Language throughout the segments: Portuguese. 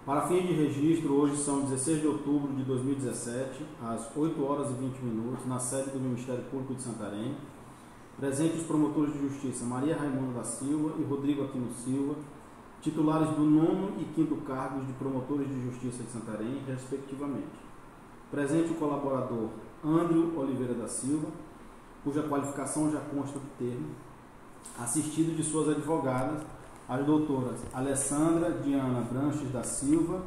Para fins de registro, hoje são 16 de outubro de 2017, às 8 horas e 20 minutos, na sede do Ministério Público de Santarém. Presentes os promotores de justiça Maria Raimunda da Silva e Rodrigo Aquino Silva, titulares do 9º e 5º cargos de promotores de justiça de Santarém, respectivamente. Presente o colaborador André Oliveira da Silva, cuja qualificação já consta do termo, assistido de suas advogadas, as doutoras Alessandra Diana Branches da Silva,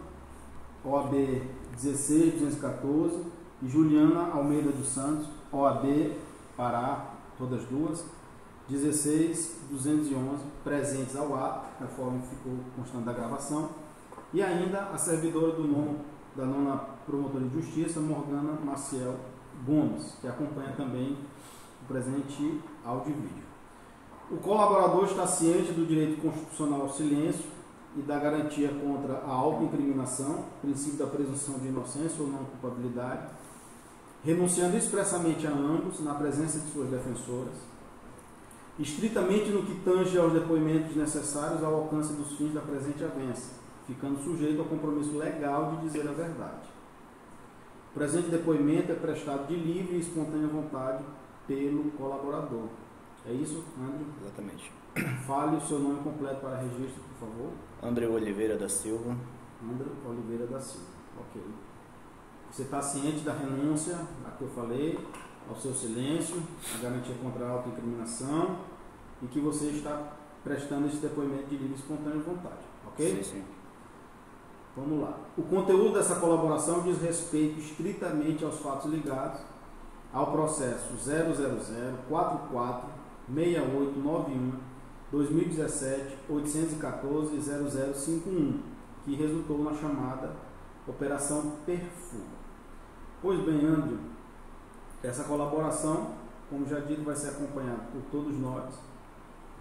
OAB 16214, e Juliana Almeida dos Santos, OAB Pará, todas duas, 16211, presentes ao ato, conforme ficou constante da gravação, e ainda a servidora da 9ª Promotoria de Justiça, Morgana Maciel Gomes, que acompanha também o presente áudio e vídeo. O colaborador está ciente do direito constitucional ao silêncio e da garantia contra a autoincriminação, princípio da presunção de inocência ou não culpabilidade, renunciando expressamente a ambos na presença de suas defensoras, estritamente no que tange aos depoimentos necessários ao alcance dos fins da presente avença, ficando sujeito ao compromisso legal de dizer a verdade. O presente depoimento é prestado de livre e espontânea vontade pelo colaborador. É isso, André? Exatamente. Fale o seu nome completo para registro, por favor. André Oliveira da Silva. André Oliveira da Silva. Ok. Você está ciente da renúncia, a que eu falei, ao seu silêncio, a garantia contra a autoincriminação, e que você está prestando esse depoimento de livre e espontânea vontade. Ok? Sim, sim. Vamos lá. O conteúdo dessa colaboração diz respeito estritamente aos fatos ligados ao processo 000-4461-2017-814-0051, que resultou na chamada Operação Perfuga. Pois bem, André, essa colaboração, como já dito, vai ser acompanhada por todos nós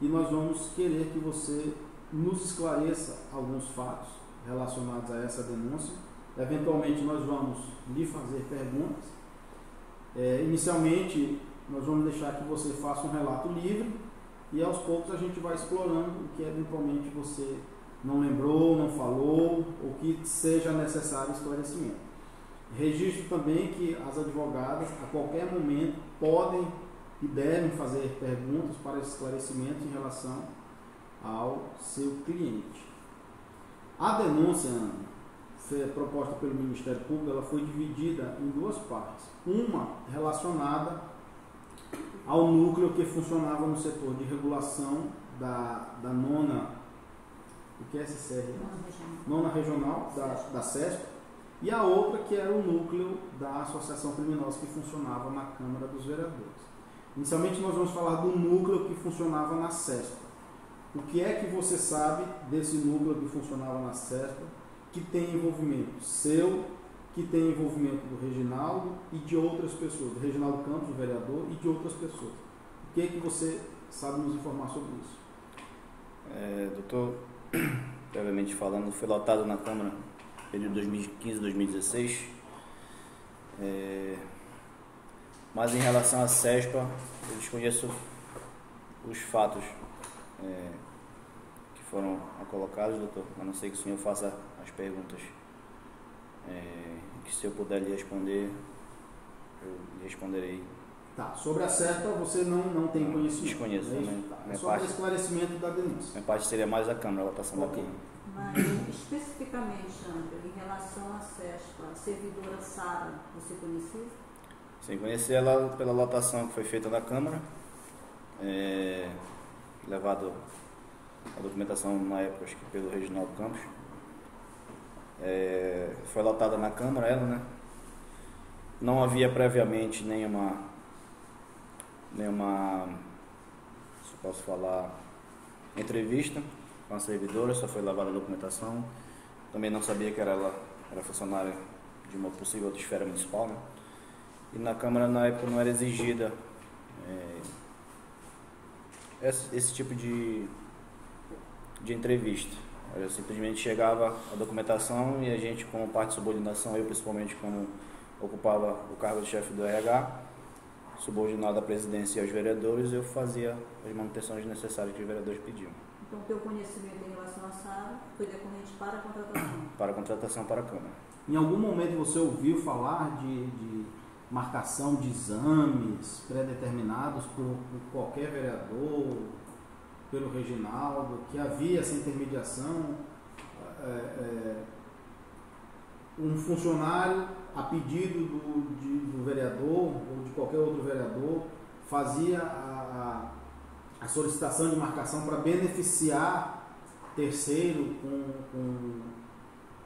e nós vamos querer que você nos esclareça alguns fatos relacionados a essa denúncia. Eventualmente nós vamos lhe fazer perguntas. Inicialmente nós vamos deixar que você faça um relato livre e aos poucos a gente vai explorando o que eventualmente você não lembrou, não falou ou que seja necessário esclarecimento. Registro também que as advogadas a qualquer momento podem e devem fazer perguntas para esclarecimento em relação ao seu cliente. A denúncia proposta pelo Ministério Público, ela foi dividida em duas partes. Uma relacionada ao núcleo que funcionava no setor de regulação da 9ª, o que é SCR? Nona Regional da CESP, e a outra que era o núcleo da Associação Criminosa que funcionava na Câmara dos Vereadores. Inicialmente nós vamos falar do núcleo que funcionava na CESP. O que é que você sabe desse núcleo que funcionava na CESP, que tem envolvimento seu, que tem envolvimento do Reginaldo e de outras pessoas, do Reginaldo Campos, o vereador, e de outras pessoas? O que é que você sabe nos informar sobre isso? Doutor, brevemente falando, foi lotado na Câmara no período 2015-2016, mas em relação à CESPA, eu desconheço os fatos que foram colocados, doutor, a não ser que o senhor faça as perguntas, que se eu puder lhe responder, eu lhe responderei. Tá, sobre a CESPA você não tem conhecimento? Desconheço também. É só para esclarecimento da denúncia. Minha parte seria mais a Câmara, a votação da Câmara. Mas, especificamente, André, em relação à CESPA, a servidora Sara, você conhecia? Sim, conheci ela pela lotação que foi feita na Câmara, levado a documentação na época, acho que pelo Reginaldo Campos. Foi lotada na Câmara ela, né? Não havia previamente nenhuma, se posso falar, entrevista com a servidora, só foi levada a documentação. Também não sabia que ela era funcionária de uma possível esfera municipal, né? E na Câmara na época não era exigida esse tipo de entrevista. Eu simplesmente chegava a documentação e a gente, como parte de subordinação, eu principalmente como ocupava o cargo de chefe do RH, subordinado à presidência e aos vereadores, eu fazia as manutenções necessárias que os vereadores pediam. Então, o teu conhecimento em relação à SARA foi decorrente para a contratação? Para a contratação para a Câmara. Em algum momento você ouviu falar de marcação de exames pré-determinados por qualquer vereador, pelo Reginaldo, que havia essa intermediação? Um funcionário, a pedido do vereador ou de qualquer outro vereador, fazia a solicitação de marcação para beneficiar terceiro com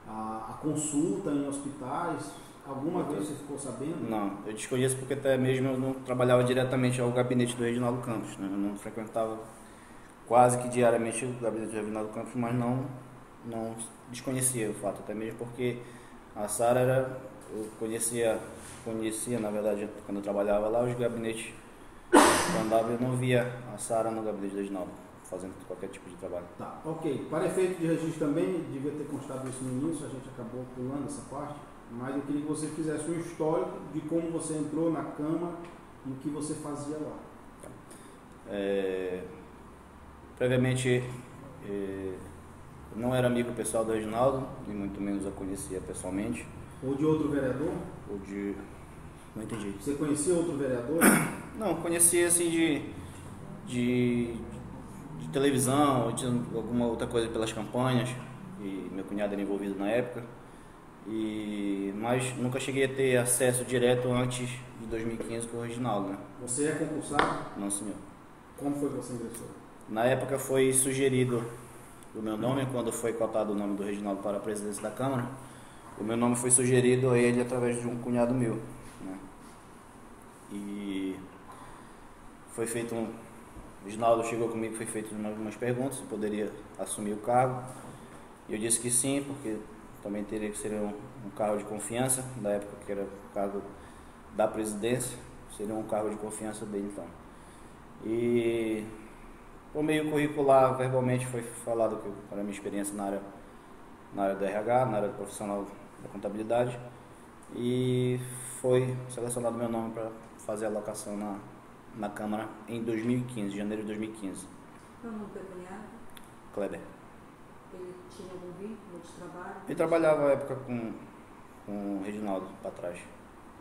a consulta em hospitais. Alguma vez você ficou sabendo? Não, eu desconheço porque até mesmo eu não trabalhava diretamente ao gabinete do Reginaldo Campos, né? Eu não frequentava quase que diariamente o gabinete do Reginaldo Campos, mas não desconhecia o fato, até mesmo porque a SARA eu conhecia na verdade quando eu trabalhava lá, os gabinetes que eu andava, eu não via a SARA no gabinete do Reginaldo fazendo qualquer tipo de trabalho. Tá, ok. Para efeito de registro também, devia ter constado isso no início, a gente acabou pulando essa parte, mas eu queria que você fizesse um histórico de como você entrou na Câmara e o que você fazia lá. Previamente, não era amigo pessoal do Reginaldo, nem muito menos eu conhecia pessoalmente. Ou de outro vereador? Ou de... Não entendi. Você conhecia outro vereador? Não, conhecia assim de televisão, ou de alguma outra coisa pelas campanhas, e meu cunhado era envolvido na época, mas nunca cheguei a ter acesso direto antes de 2015 com o Reginaldo, né? Você é concursado? Não, senhor. Como foi que você ingressou? Na época foi sugerido o meu nome, quando foi cotado o nome do Reginaldo para a presidência da Câmara, o meu nome foi sugerido a ele através de um cunhado meu, né? E foi feito o Reginaldo chegou comigo, foi feito algumas perguntas se poderia assumir o cargo. E eu disse que sim, porque também teria que ser um cargo de confiança, da época que era o cargo da presidência, seria um cargo de confiança dele então. E por meio curricular, verbalmente foi falado que era a minha experiência na área do RH, na área profissional da contabilidade, e foi selecionado meu nome para fazer a alocação na Câmara em 2015, janeiro de 2015. Qual é o nome do teu cunhado? Kleber. Ele tinha algum vínculo de trabalho? Ele trabalhava à época com o Reginaldo para trás.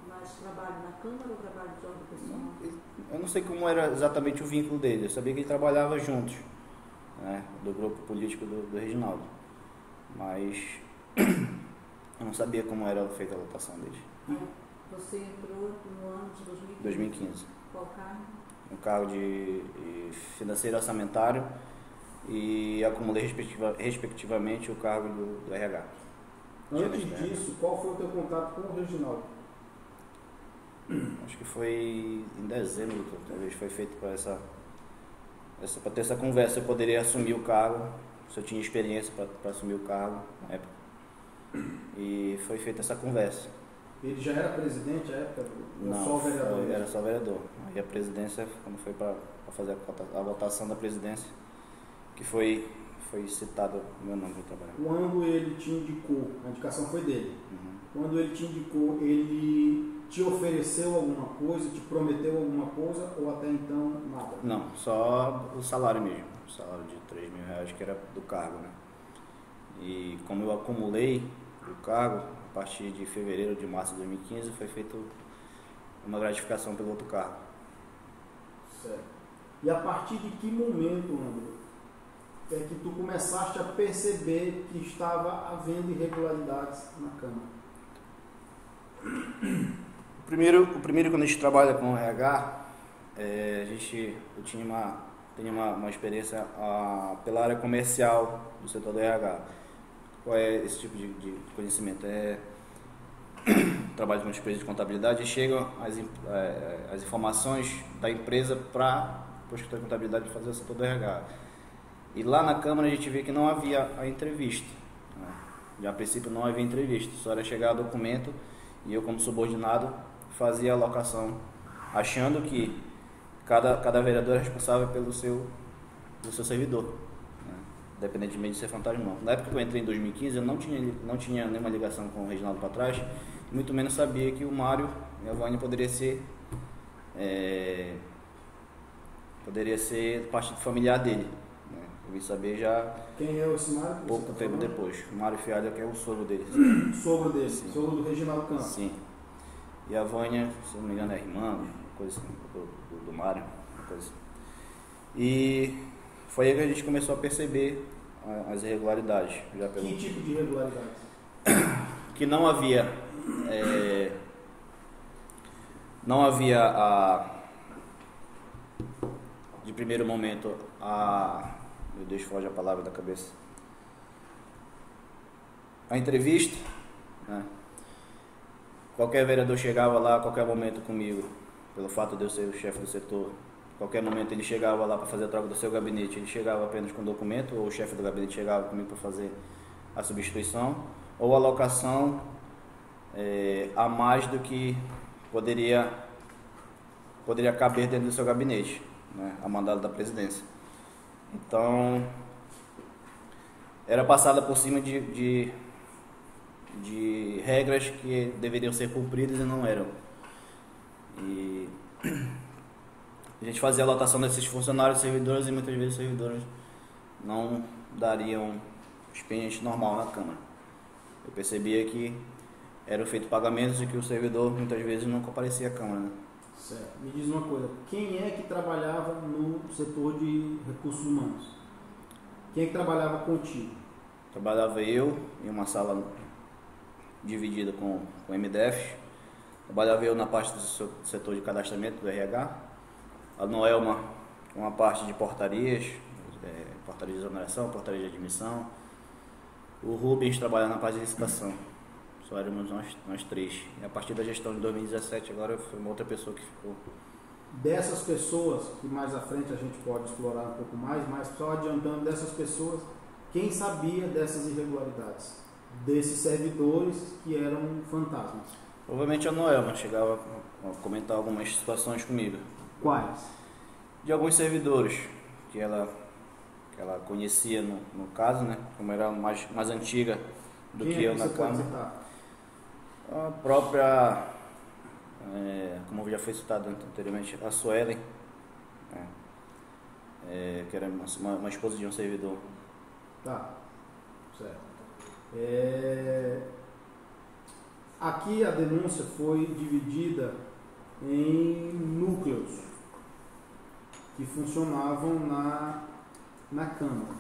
Mas trabalho na Câmara ou trabalho de ordem pessoal? Eu não sei como era exatamente o vínculo dele, eu sabia que ele trabalhava juntos, né, do grupo político do Reginaldo, mas eu não sabia como era feita a lotação dele. Você entrou no ano de 2015? 2015. Qual cargo? Um cargo de financeiro orçamentário e acumulei respectivamente o cargo do RH. Antes disso, qual foi o teu contato com o Reginaldo? Acho que foi em dezembro, talvez foi feito para ter essa conversa, eu poderia assumir o cargo, se eu tinha experiência para assumir o cargo na época. E foi feita essa conversa. Ele já era presidente à época? Não, só vereador? Era só vereador. Aí a presidência, quando foi para fazer a votação da presidência, que foi citado o meu nome para trabalhar. Quando ele te indicou, a indicação foi dele, Uhum. Quando ele te indicou, ele te ofereceu alguma coisa, te prometeu alguma coisa ou até então nada? Não, só o salário mesmo, o salário de R$3.000 que era do cargo, né? E como eu acumulei o cargo, a partir de fevereiro, de março de 2015, foi feita uma gratificação pelo outro cargo. Certo. E a partir de que momento, André, é que tu começaste a perceber que estava havendo irregularidades na Câmara? O primeiro quando a gente trabalha com RH, eu tinha uma experiência pela área comercial do setor do RH. Qual é esse tipo de conhecimento? Trabalho com uma empresa de contabilidade e chegam as informações da empresa para o escritório de contabilidade fazer o setor do RH. E lá na Câmara a gente vê que não havia a entrevista, né? Já a princípio não havia entrevista, só era chegar documento e eu, como subordinado, fazia a alocação, achando que cada vereador é responsável pelo seu servidor, né? Independentemente de ser fantasma ou não. Na época que eu entrei em 2015, eu não tinha nenhuma ligação com o Reginaldo para trás, muito menos sabia que o Mário e a Vânia poderia ser partido familiar dele, né? Eu vim saber já Quem é esse Mário? pouco tempo depois. O Mário Fialho que é o sogro dele. Sogro dele, Sim. sogro do Reginaldo Campos. Sim. E a Vânia, se não me engano, é irmã, uma coisa assim, do Mário, uma coisa assim. E foi aí que a gente começou a perceber as irregularidades. Já pelo... Que tipo de irregularidades? Que não havia de primeiro momento meu Deus, foge a palavra da cabeça, a entrevista, né? Qualquer vereador chegava lá a qualquer momento comigo, pelo fato de eu ser o chefe do setor, qualquer momento ele chegava lá para fazer a troca do seu gabinete, ele chegava apenas com documento, ou o chefe do gabinete chegava comigo para fazer a substituição, ou a alocação a mais do que poderia caber dentro do seu gabinete, né, a mandado da presidência. Então, era passada por cima de regras que deveriam ser cumpridas e não eram. E a gente fazia a lotação desses funcionários, servidores, e muitas vezes os servidores não dariam expediente normal na Câmara. Eu percebia que eram feitos pagamentos e que o servidor muitas vezes não comparecia à Câmara, né? Certo. Me diz uma coisa, quem é que trabalhava no setor de recursos humanos? Quem é que trabalhava contigo? Trabalhava eu em uma sala dividida com o MDF. Trabalhava eu na parte do setor de cadastramento do RH. A Noelma com a parte de portarias, portaria de exoneração, portaria de admissão. O Rubens trabalhava na parte de licitação. Só éramos nós três. E a partir da gestão de 2017, agora foi uma outra pessoa que ficou. Dessas pessoas, que mais à frente a gente pode explorar um pouco mais, mas só adiantando dessas pessoas, quem sabia dessas irregularidades? Desses servidores que eram fantasmas? Provavelmente a Noelma chegava a comentar algumas situações comigo. Quais? De alguns servidores que ela conhecia no caso, né? Como era mais antiga do Quem que eu é na você pode Câmara. citar? A própria, como já foi citado anteriormente, a Suelen, que era uma esposa de um servidor. Tá, certo. Aqui a denúncia foi dividida em núcleos que funcionavam na Câmara.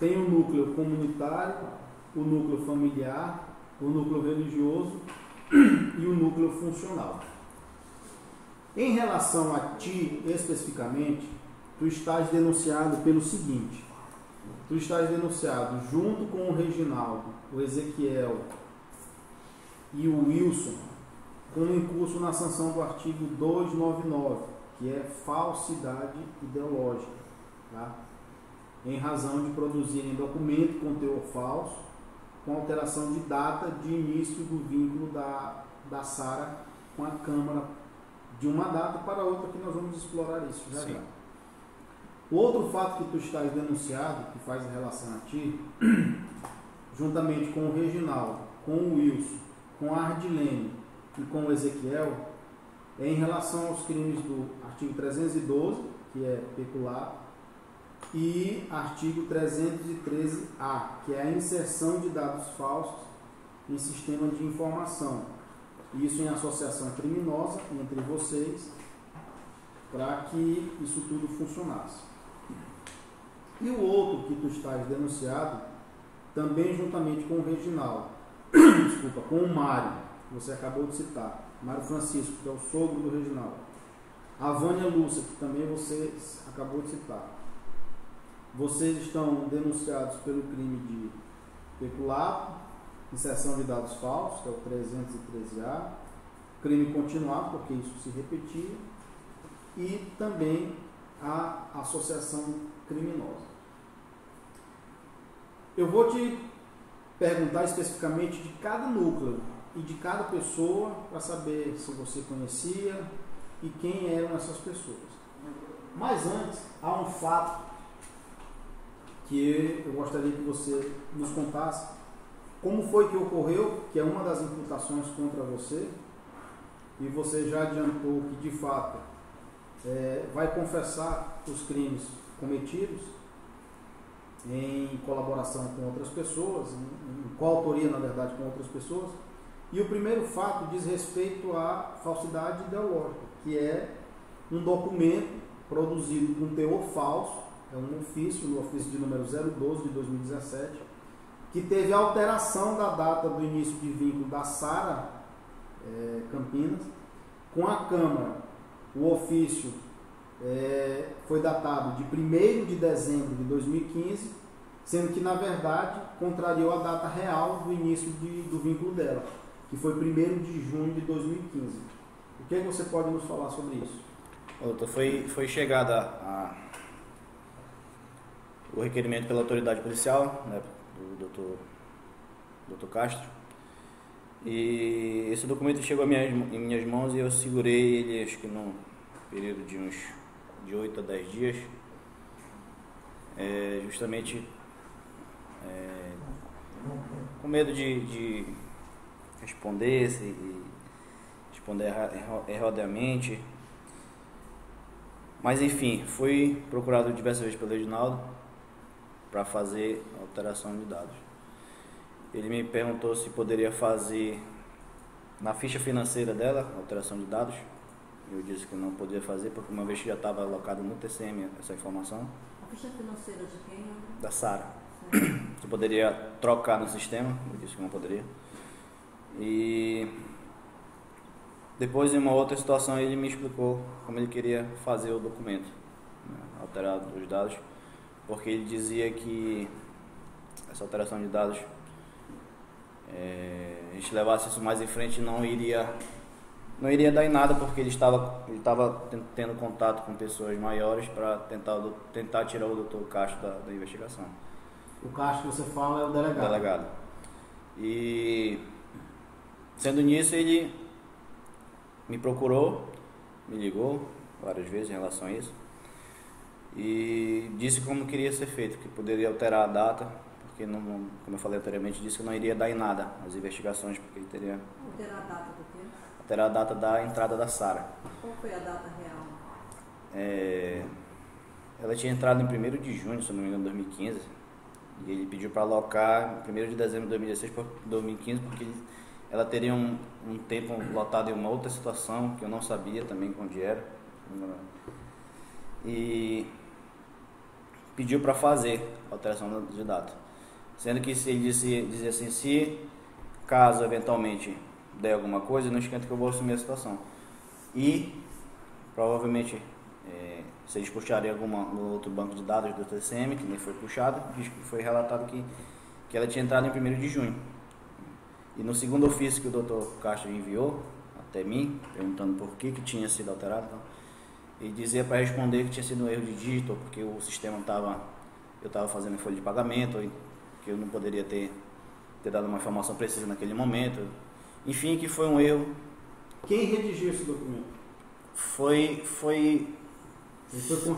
Tem o núcleo comunitário, o núcleo familiar, o núcleo religioso e o núcleo funcional. Em relação a ti especificamente, tu estás denunciado pelo seguinte: tu estás denunciado junto com o Reginaldo, o Ezequiel e o Wilson, com um incurso na sanção do artigo 299, que é falsidade ideológica, tá? Em razão de produzirem documento com teor falso, com alteração de data de início do vínculo da Sara com a Câmara, de uma data para outra, que nós vamos explorar isso já. Sim. Já. O outro fato que tu estás denunciado, que faz relação a ti, juntamente com o Reginaldo, com o Wilson, com a Ardilene e com o Ezequiel, é em relação aos crimes do artigo 312, que é peculato, e artigo 313-A, que é a inserção de dados falsos em sistema de informação. Isso em associação criminosa entre vocês, para que isso tudo funcionasse. E o outro que tu estás denunciado, também juntamente com o Reginaldo, desculpa, com o Mário, que você acabou de citar, Mário Francisco, que é o sogro do Reginaldo, a Vânia Lúcia, que também você acabou de citar. Vocês estão denunciados pelo crime de peculato, inserção de dados falsos, que é o 313-A, crime continuado, porque isso se repetia, e também a associação criminosa. Eu vou te perguntar especificamente de cada núcleo e de cada pessoa para saber se você conhecia e quem eram essas pessoas. Mas antes, há um fato que eu gostaria que você nos contasse. Como foi que ocorreu, que é uma das imputações contra você, e você já adiantou que de fato vai confessar os crimes cometidos, em colaboração com outras pessoas, em coautoria, na verdade, com outras pessoas. E o primeiro fato diz respeito à falsidade ideológica, que é um documento produzido com teor falso, é um ofício, no ofício de número 012 de 2017, que teve alteração da data do início de vínculo da Sara Campinas com a Câmara. O ofício foi datado de 1º de dezembro de 2015, sendo que, na verdade, contrariou a data real do início do vínculo dela, que foi 1º de junho de 2015. O que você pode nos falar sobre isso? Doutor, foi chegada o requerimento pela autoridade policial, né, do Dr. Castro, e esse documento chegou em minhas mãos e eu segurei ele, acho que num período de 8 a 10 dias, justamente com medo de responder erroneamente. Mas enfim, fui procurado diversas vezes pelo Reginaldo para fazer alteração de dados. Ele me perguntou se poderia fazer na ficha financeira dela alteração de dados. Eu disse que não podia fazer porque uma vez que já estava alocado no TCM essa informação. A ficha financeira de quem? Da Sara. Se poderia trocar no sistema. Eu disse que não poderia. E depois, em uma outra situação, ele me explicou como ele queria fazer o documento, né, alterar os dados, porque ele dizia que essa alteração de dados, a gente levasse isso mais em frente, não iria dar em nada, porque ele estava tendo contato com pessoas maiores para tentar tirar o Dr. Castro da investigação. O Castro que você fala é o delegado. O delegado. E sendo nisso, ele me procurou, me ligou várias vezes em relação a isso e disse como queria ser feito, que poderia alterar a data, porque não, como eu falei anteriormente, disse que não iria dar em nada as investigações, porque ele teria... Alterar a data do quê? Alterar a data da entrada da Sara. Qual foi a data real? Ela tinha entrado em 1º de junho, se não me engano, de 2015, e ele pediu para alocar em 1º de dezembro de 2016 para 2015, porque ela teria um tempo lotado em uma outra situação, que eu não sabia também onde era. E pediu para fazer a alteração de data. Sendo que ele dizia assim, se caso eventualmente der alguma coisa, não esquenta que eu vou assumir a situação. E provavelmente, se eles puxarem no outro banco de dados do TCM, que nem foi puxado, foi relatado que ela tinha entrado em 1º de junho. E no segundo ofício que o Dr. Castro enviou até mim, perguntando por que tinha sido alterado, então, ele dizia para responder que tinha sido um erro de dígito, porque o sistema eu estava fazendo folha de pagamento, que eu não poderia ter dado uma informação precisa naquele momento. Enfim, que foi um erro. Quem redigiu esse documento?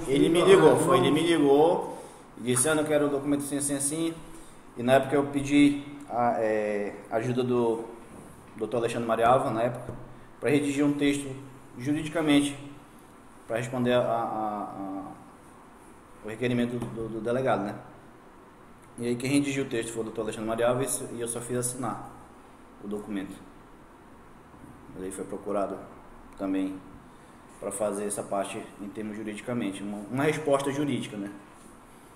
Ele me ligou e disse, eu quero o documento assim. E na época eu pedi a ajuda do Dr. Alexandre Marialva, na época, para redigir um texto juridicamente para responder o requerimento do delegado, né? E aí quem redigiu o texto foi o Dr. Alexandre Marialva e eu só fiz assinar o documento. Ele foi procurado também para fazer essa parte em termos juridicamente, uma resposta jurídica, né?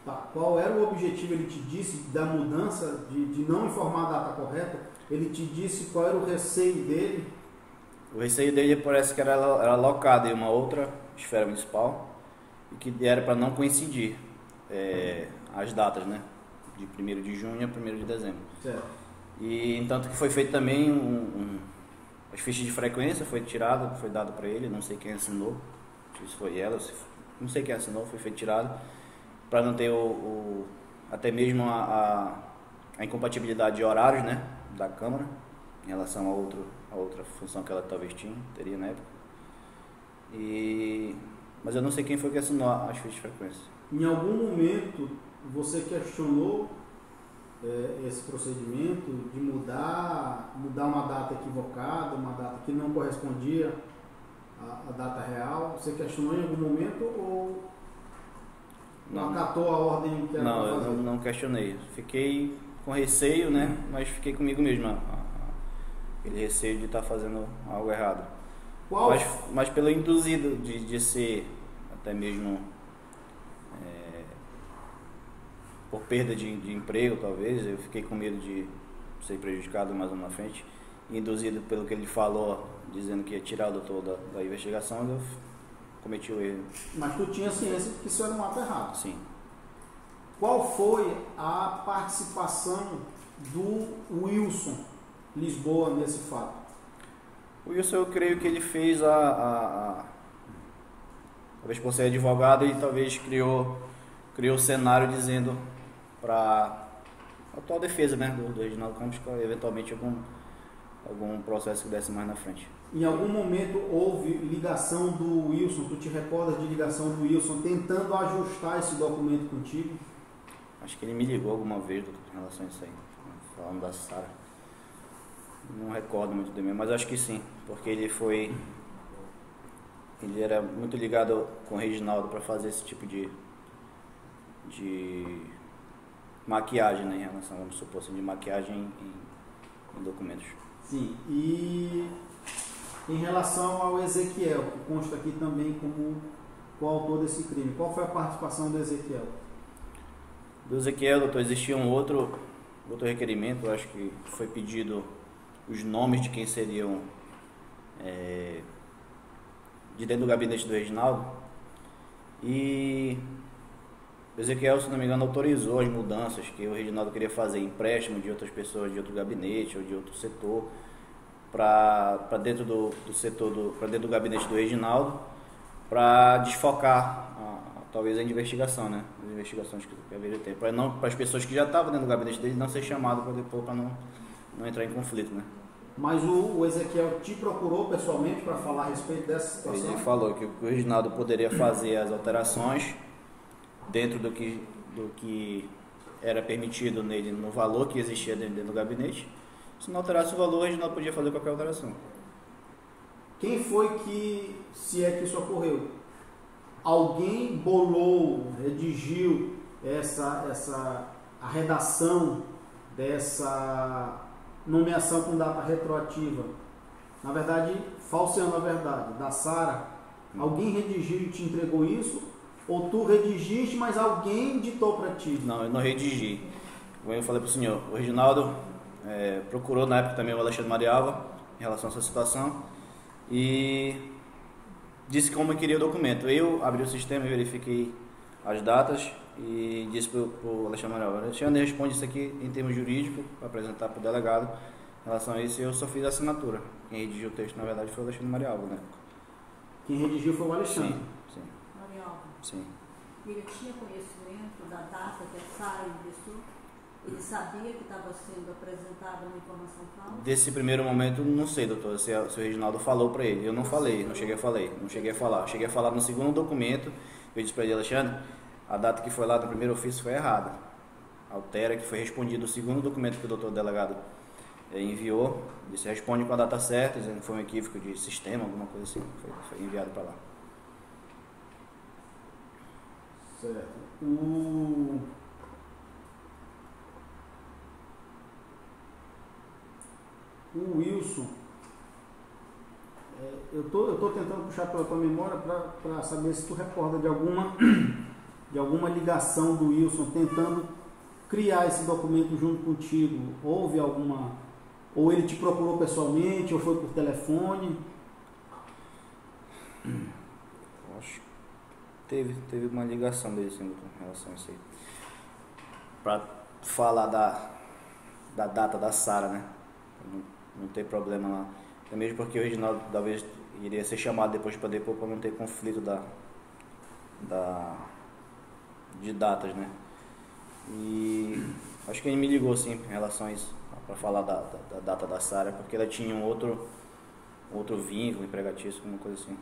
Tá. Qual era o objetivo? Ele te disse da mudança, de não informar a data correta? Ele te disse qual era o receio dele? O receio dele parece que era alocado em uma outra esfera municipal e que era para não coincidir as datas, né? De 1º de junho a 1º de dezembro. Certo. E entanto que foi feito também as fichas de frequência, foi tirado, foi dado para ele, não sei quem assinou, não sei se foi ela, não sei quem assinou, foi feito tirado, para não ter até mesmo a incompatibilidade de horários, né, da Câmara, em relação a outra função que ela talvez teria na época. Mas eu não sei quem foi que assinou as fichas de frequência. Em algum momento você questionou esse procedimento de mudar uma data equivocada, uma data que não correspondia à data real? Você questionou em algum momento ou Não acatou a ordem que era Não, para eu fazer? não questionei. Fiquei com receio, né? Mas fiquei comigo mesmo. Aquele receio de estar fazendo algo errado. Qual? Mas pelo induzido de ser até mesmo por perda de emprego, talvez, eu fiquei com medo de ser prejudicado mais na frente. Induzido pelo que ele falou, dizendo que ia tirar o doutor da investigação, eu cometi o erro. Mas tu tinha ciência de que isso era um ato errado. Sim. Qual foi a participação do Wilson Lisboa nesse fato? O Wilson, eu creio que ele fez talvez por ser advogado, ele talvez criou o cenário dizendo para a atual defesa, né, do Reginaldo Campos, para eventualmente algum processo que desse mais na frente. Em algum momento houve ligação do Wilson, tu te recordas de ligação do Wilson tentando ajustar esse documento contigo? Acho que ele me ligou alguma vez em relação a isso aí, falando da Sara. Não recordo muito bem, mas acho que sim, porque ele era muito ligado com o Reginaldo para fazer esse tipo de maquiagem, né, em relação, vamos supor assim, de maquiagem em documentos. Sim, e em relação ao Ezequiel, que consta aqui também como coautor desse crime, qual foi a participação do Ezequiel? Do Ezequiel, doutor, existia um outro requerimento, eu acho que foi pedido os nomes de quem seriam de dentro do gabinete do Reginaldo, e o Ezequiel, se não me engano, autorizou as mudanças que o Reginaldo queria fazer, empréstimo de outras pessoas de outro gabinete ou de outro setor para dentro do setor, para dentro do gabinete do Reginaldo, para desfocar talvez a investigação, né? As investigações que haveria ter, para as pessoas que já estavam dentro do gabinete dele não ser chamado para depois, para não entrar em conflito, né? Mas o Ezequiel te procurou pessoalmente para falar a respeito dessa situação? Ele falou que o Reginaldo poderia fazer as alterações dentro do que era permitido nele, no valor que existia dentro do gabinete. Se não alterasse o valor, o Reginaldo podia fazer qualquer alteração. Quem foi que, se é que isso ocorreu, alguém bolou, redigiu a redação dessa nomeação com data retroativa, na verdade, falseando a verdade, da Sara? Alguém redigiu e te entregou isso? Ou tu redigiste, mas alguém ditou para ti? Não, eu não redigi. Como eu falei para o senhor, o Reginaldo procurou na época também o Alexandre Marialva em relação a essa situação e disse como eu queria o documento. Eu abri o sistema e verifiquei as datas e disse para o Alexandre Marialva: Alexandre, responde isso aqui em termos jurídicos para apresentar para o delegado. Em relação a isso, eu só fiz a assinatura. Quem redigiu o texto, na verdade, foi o Alexandre Marialva, né? Quem redigiu foi o Alexandre? Sim. Marialva, Sim. ele tinha conhecimento da data que a Sara ingressou? Ele sabia que estava sendo apresentada uma informação falsa? Desse primeiro momento, não sei, doutor, se o Reginaldo falou para ele. Eu não falei, não cheguei a falar. Cheguei a falar no segundo documento. Eu disse para ele: Alexandre, a data que foi lá do primeiro ofício foi errada. Altera, que foi respondido o segundo documento que o doutor delegado enviou. Disse: responde com a data certa, dizendo que foi um equívoco de sistema, alguma coisa assim. Foi enviado para lá. Certo. O Wilson, eu tô tentando puxar pela tua memória para saber se tu recorda de alguma ligação do Wilson tentando criar esse documento junto contigo. Houve alguma, ou ele te procurou pessoalmente, ou foi por telefone? Acho que teve uma ligação dele, sim, doutor, em relação a isso aí. Para falar da data da Sara, né? Não ter problema lá. Até mesmo porque o Reginaldo talvez iria ser chamado depois para não ter conflito de datas, né? E acho que ele me ligou sim em relação a isso, para falar da data da Sara, porque ela tinha um outro vínculo empregatício, alguma coisa assim.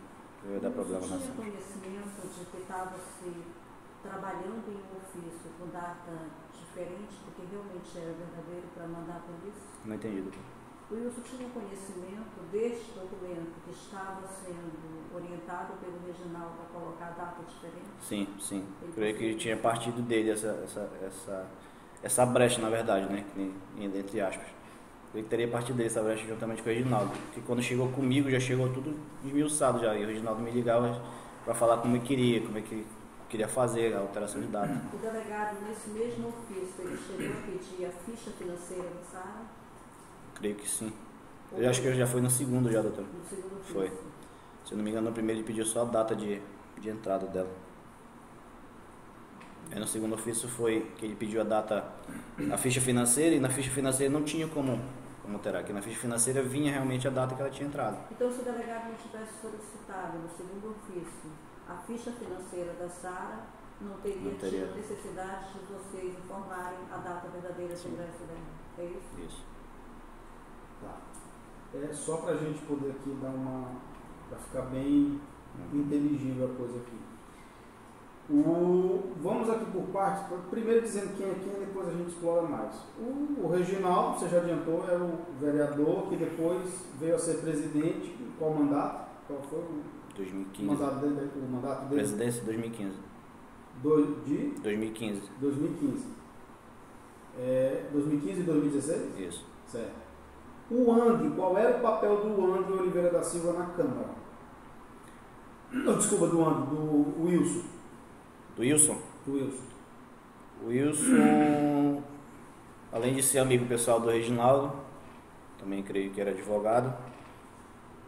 Eu ia dar problema Você nessa. tinha conhecimento de que estava se trabalhando em um ofício com data diferente do que realmente era verdadeiro para mandar a polícia? Não entendi, doutor. O Wilson tinha conhecimento deste documento que estava sendo orientado pelo Reginaldo a colocar data diferente? Sim, sim. Creio que tinha partido dele essa brecha, na verdade, né? Entre aspas. Ele teria partido dele essa brecha juntamente com o Reginaldo. Porque quando chegou comigo, já chegou tudo esmiuçado já. E o Reginaldo me ligava para falar como ele queria, como é que queria fazer a alteração de data. O delegado, nesse mesmo ofício, ele chegou a pedir a ficha financeira da Sara? Creio que sim. Eu acho que eu já fui no segundo já, doutor. No segundo ofício? Foi. Se eu não me engano, no primeiro ele pediu só a data de entrada dela. Aí no segundo ofício foi que ele pediu a data, a ficha financeira, e na ficha financeira não tinha como alterar, que na ficha financeira vinha realmente a data que ela tinha entrado. Então, se o delegado não tivesse solicitado no segundo ofício a ficha financeira da Sara, não teria tido necessidade de vocês informarem a data verdadeira do ingresso dela. É isso? Isso. Tá. É só para a gente poder aqui dar para ficar bem inteligível a coisa aqui. Vamos aqui por partes, primeiro dizendo quem é quem, depois a gente explora mais. O Reginaldo, você já adiantou, era o vereador que depois veio a ser presidente. Qual mandato? Qual foi o 2015. mandato dele? Presidência 2015. De? 2015. 2015. 2015 e 2016? Isso. Certo. O André, qual era o papel do André Oliveira da Silva na Câmara? Não, desculpa, do Wilson. Do Wilson? Do Wilson. O Wilson, além de ser amigo pessoal do Reginaldo, também creio que era advogado.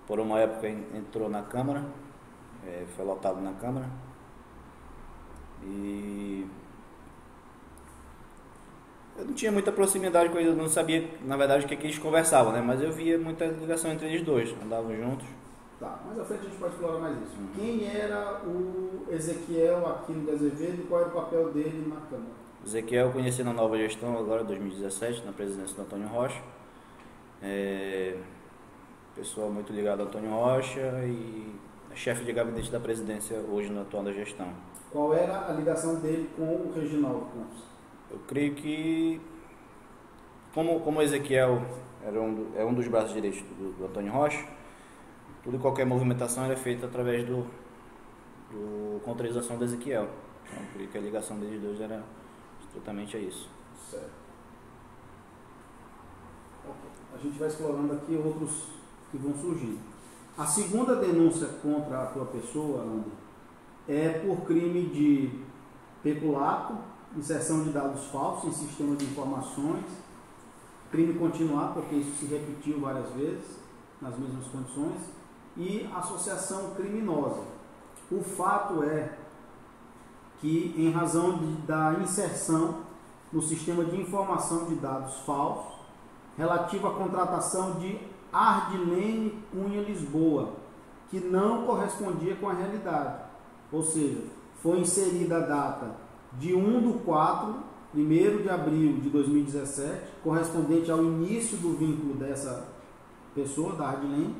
Por uma época entrou na Câmara, foi lotado na Câmara. E eu não tinha muita proximidade com eles, eu não sabia, na verdade, o que eles conversavam, né? Mas eu via muita ligação entre eles dois, andavam juntos. Tá, mais à frente a gente pode explorar mais isso. Quem era o Ezequiel Aquino de Azevedo e qual era o papel dele na Câmara? Ezequiel eu conheci na nova gestão, agora 2017, na presidência do Antônio Rocha. Pessoa muito ligada ao Antônio Rocha e é chefe de gabinete da presidência hoje na atual gestão. Qual era a ligação dele com o Reginaldo Campos? Eu creio que, como o Ezequiel é um dos braços direitos do Antônio Rocha, tudo e qualquer movimentação era feita através do autorização do Ezequiel. Então, eu creio que a ligação deles dois era estritamente a isso. Certo. Okay. A gente vai explorando aqui outros que vão surgir. A segunda denúncia contra a tua pessoa, André, é por crime de peculato, inserção de dados falsos em sistema de informações, crime continuado, porque isso se repetiu várias vezes, nas mesmas condições, e associação criminosa. O fato é que, em razão da inserção no sistema de informação de dados falsos, relativo à contratação de Ardilene Cunha Lisboa, que não correspondia com a realidade. Ou seja, foi inserida a data de 1/4, 1º de abril de 2017, correspondente ao início do vínculo dessa pessoa, da Ardilene,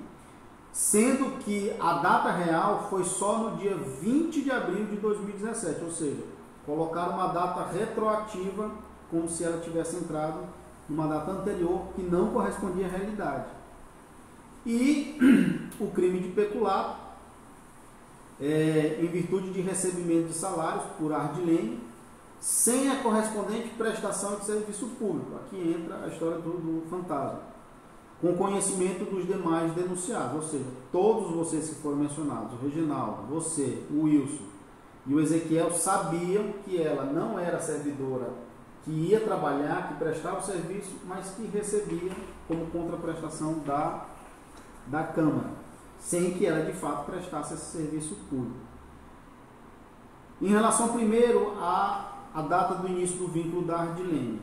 sendo que a data real foi só no dia 20 de abril de 2017, ou seja, colocaram uma data retroativa, como se ela tivesse entrado numa data anterior que não correspondia à realidade. E o crime de peculato, em virtude de recebimento de salários por Ardilene, sem a correspondente prestação de serviço público. Aqui entra a história do fantasma. Com conhecimento dos demais denunciados, ou seja, todos vocês que foram mencionados, o Reginaldo, você, o Wilson e o Ezequiel, sabiam que ela não era servidora que ia trabalhar, que prestava o serviço, mas que recebia como contraprestação da Câmara, sem que ela de fato prestasse esse serviço público. Em relação primeiro à data do início do vínculo da Ardilene,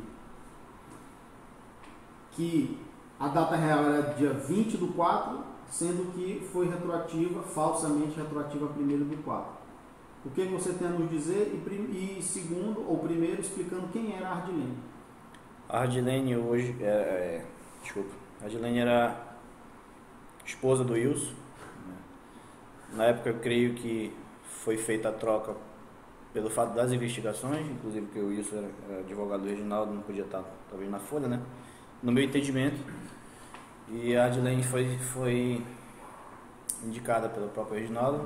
que a data real era dia 20/4, sendo que foi retroativa, falsamente retroativa a 1º/4. O que você tem a nos dizer? E segundo, ou primeiro, explicando quem era a Ardilene. A Ardilene hoje, a Ardilene era esposa do Wilson. Na época eu creio que foi feita a troca pelo fato das investigações, inclusive porque o Wilson era advogado do Reginaldo, não podia estar talvez na folha, né? No meu entendimento. E a Adilene foi indicada pelo próprio Reginaldo.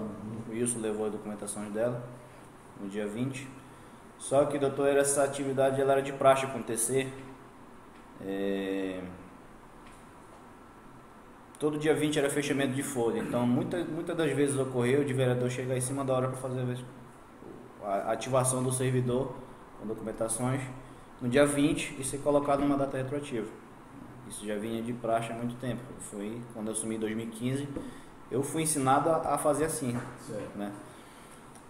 O Wilson levou a documentação dela no dia 20. Só que, doutor, essa atividade ela era de praxe acontecer. Todo dia 20 era fechamento de folha. Então, muitas das vezes ocorreu de vereador chegar em cima da hora para fazer a ativação do servidor com documentações no dia 20 e ser colocado numa data retroativa. Isso já vinha de praxe há muito tempo. Quando eu assumi em 2015, eu fui ensinado a fazer assim, né?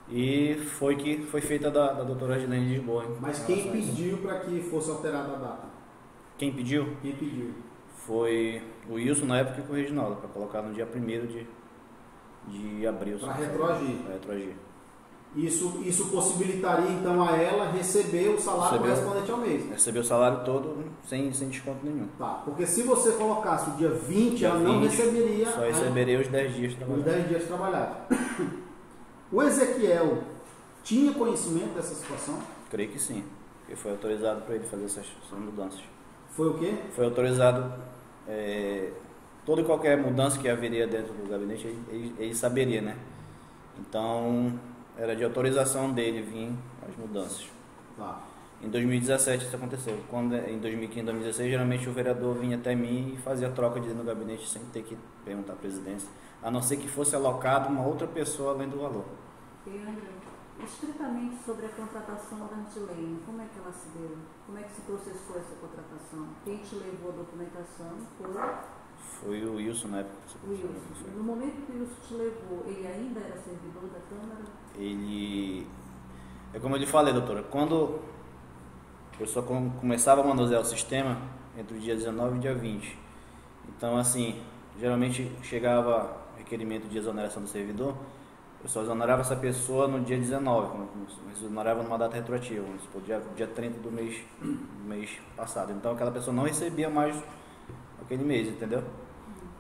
E foi feita da doutora Adilene de Lisboa. Mas quem pediu para que fosse alterada a data? Quem pediu? Quem pediu? Foi o Wilson na época e o Reginaldo, para colocar no dia 1º de abril. Para retroagir. Para retroagir. Isso possibilitaria então a ela receber o salário correspondente ao mês. Receber o salário todo sem desconto nenhum. Tá, porque se você colocasse o dia 20, ela não receberia. Só receberia os 10 dias trabalhados. Os 10 dias trabalhados. O Ezequiel tinha conhecimento dessa situação? Creio que sim, porque foi autorizado para ele fazer essas mudanças. Foi o quê? Foi autorizado toda e qualquer mudança que haveria dentro do gabinete, ele saberia, né? Então, era de autorização dele vir as mudanças. Tá. Em 2017 isso aconteceu. Em 2015 e 2016, geralmente o vereador vinha até mim e fazia troca de no gabinete sem ter que perguntar à presidência, a não ser que fosse alocado uma outra pessoa além do valor. E André, estritamente sobre a contratação da Adilene, como é que ela se deu? Como é que se processou essa contratação? Quem te levou a documentação foi o Wilson na época. O Wilson. No momento que o Wilson te levou, ele ainda era servidor da Câmara? É como eu lhe falei, doutora, quando eu só começava a manusear o sistema entre o dia 19 e o dia 20. Então, assim, geralmente chegava requerimento de exoneração do servidor, eu só exonerava essa pessoa no dia 19, exonerava numa data retroativa, dia 30 do mês passado. Então, aquela pessoa não recebia mais aquele mês, entendeu?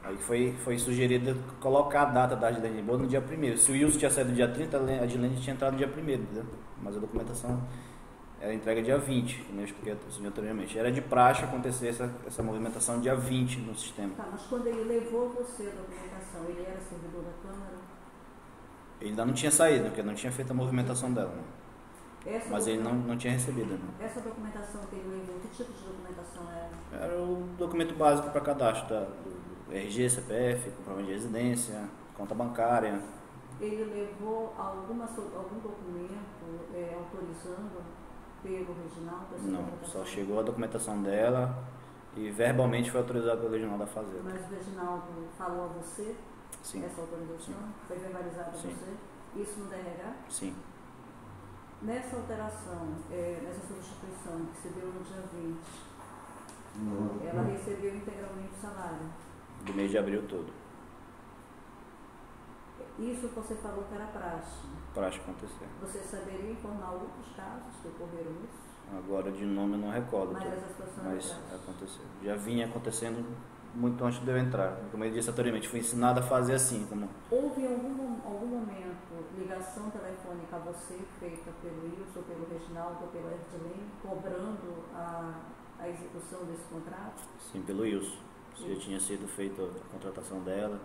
Aí foi sugerido colocar a data da Adilene Lisboa no dia 1º. Se o Wilson tinha saído no dia 30, a Adilene tinha entrado no dia 1º, entendeu? Mas a documentação era entrega dia 20, como eu expliquei anteriormente. Era de praxe acontecer essa movimentação dia 20 no sistema. Tá, mas quando ele levou você a documentação, ele era servidor da Câmara? Ele ainda não tinha saído, porque não tinha feito a movimentação dela. Né? Mas ele não tinha recebido. Né? Essa documentação que ele levou, que tipo de documentação era? Era o documento básico para cadastro do RG, CPF, comprovante de residência, conta bancária. Ele levou algum documento autorizando pelo Reginaldo? Não, só chegou a documentação dela e verbalmente foi autorizado pelo Reginaldo a fazer. Mas o Reginaldo falou a você? Sim. Essa autorização? Sim. Foi verbalizada a você? Isso no DRH? Sim. Nessa alteração, nessa substituição que se deu no dia 20, ela recebeu integralmente o salário? Do mês de abril todo. Isso você falou que era praxe. Praxe acontecer. Você saberia informar outros casos que ocorreram isso? Agora de nome eu não recordo. Mas essa situação mas aconteceu. Já vinha acontecendo muito antes de eu entrar. Como eu disse anteriormente, fui ensinado a fazer assim. Houve em algum momento ligação telefônica a você feita pelo Wilson, pelo Reginaldo ou pela Adilene, cobrando a execução desse contrato? Sim, pelo Wilson. Já tinha sido feita a contratação dela.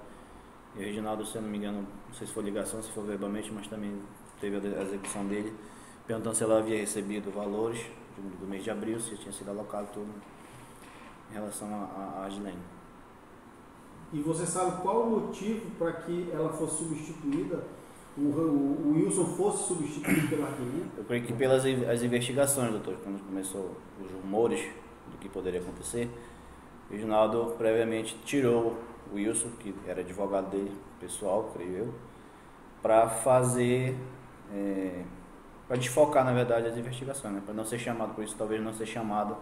E o Reginaldo, se eu não me engano, não sei se foi ligação, se foi verbalmente, mas também teve a execução dele, perguntando se ela havia recebido valores do mês de abril, se tinha sido alocado tudo em relação a Adilene. E você sabe qual o motivo para que ela fosse substituída, o Wilson fosse substituído pela Adilene? Eu creio que pelas as investigações, doutor, quando começou os rumores do que poderia acontecer, o Reginaldo previamente tirou o Wilson, que era advogado dele, pessoal, creio eu, para fazer, para desfocar, na verdade, as investigações, né? Para não ser chamado, por isso talvez não ser chamado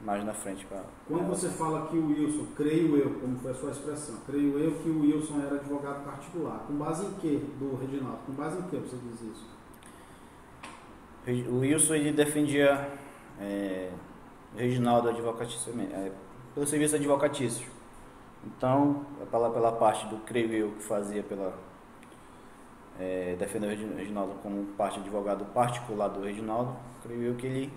mais na frente. Quando você fala que o Wilson, creio eu, como foi a sua expressão, creio eu que o Wilson era advogado particular, com base em que do Reginaldo? Com base em que você diz isso? O Wilson, ele defendia o Reginaldo advocatício, pelo serviço advocatício. Então, pela parte do creio eu que fazia defender o Reginaldo como parte de advogado particular do Reginaldo, creio eu que ele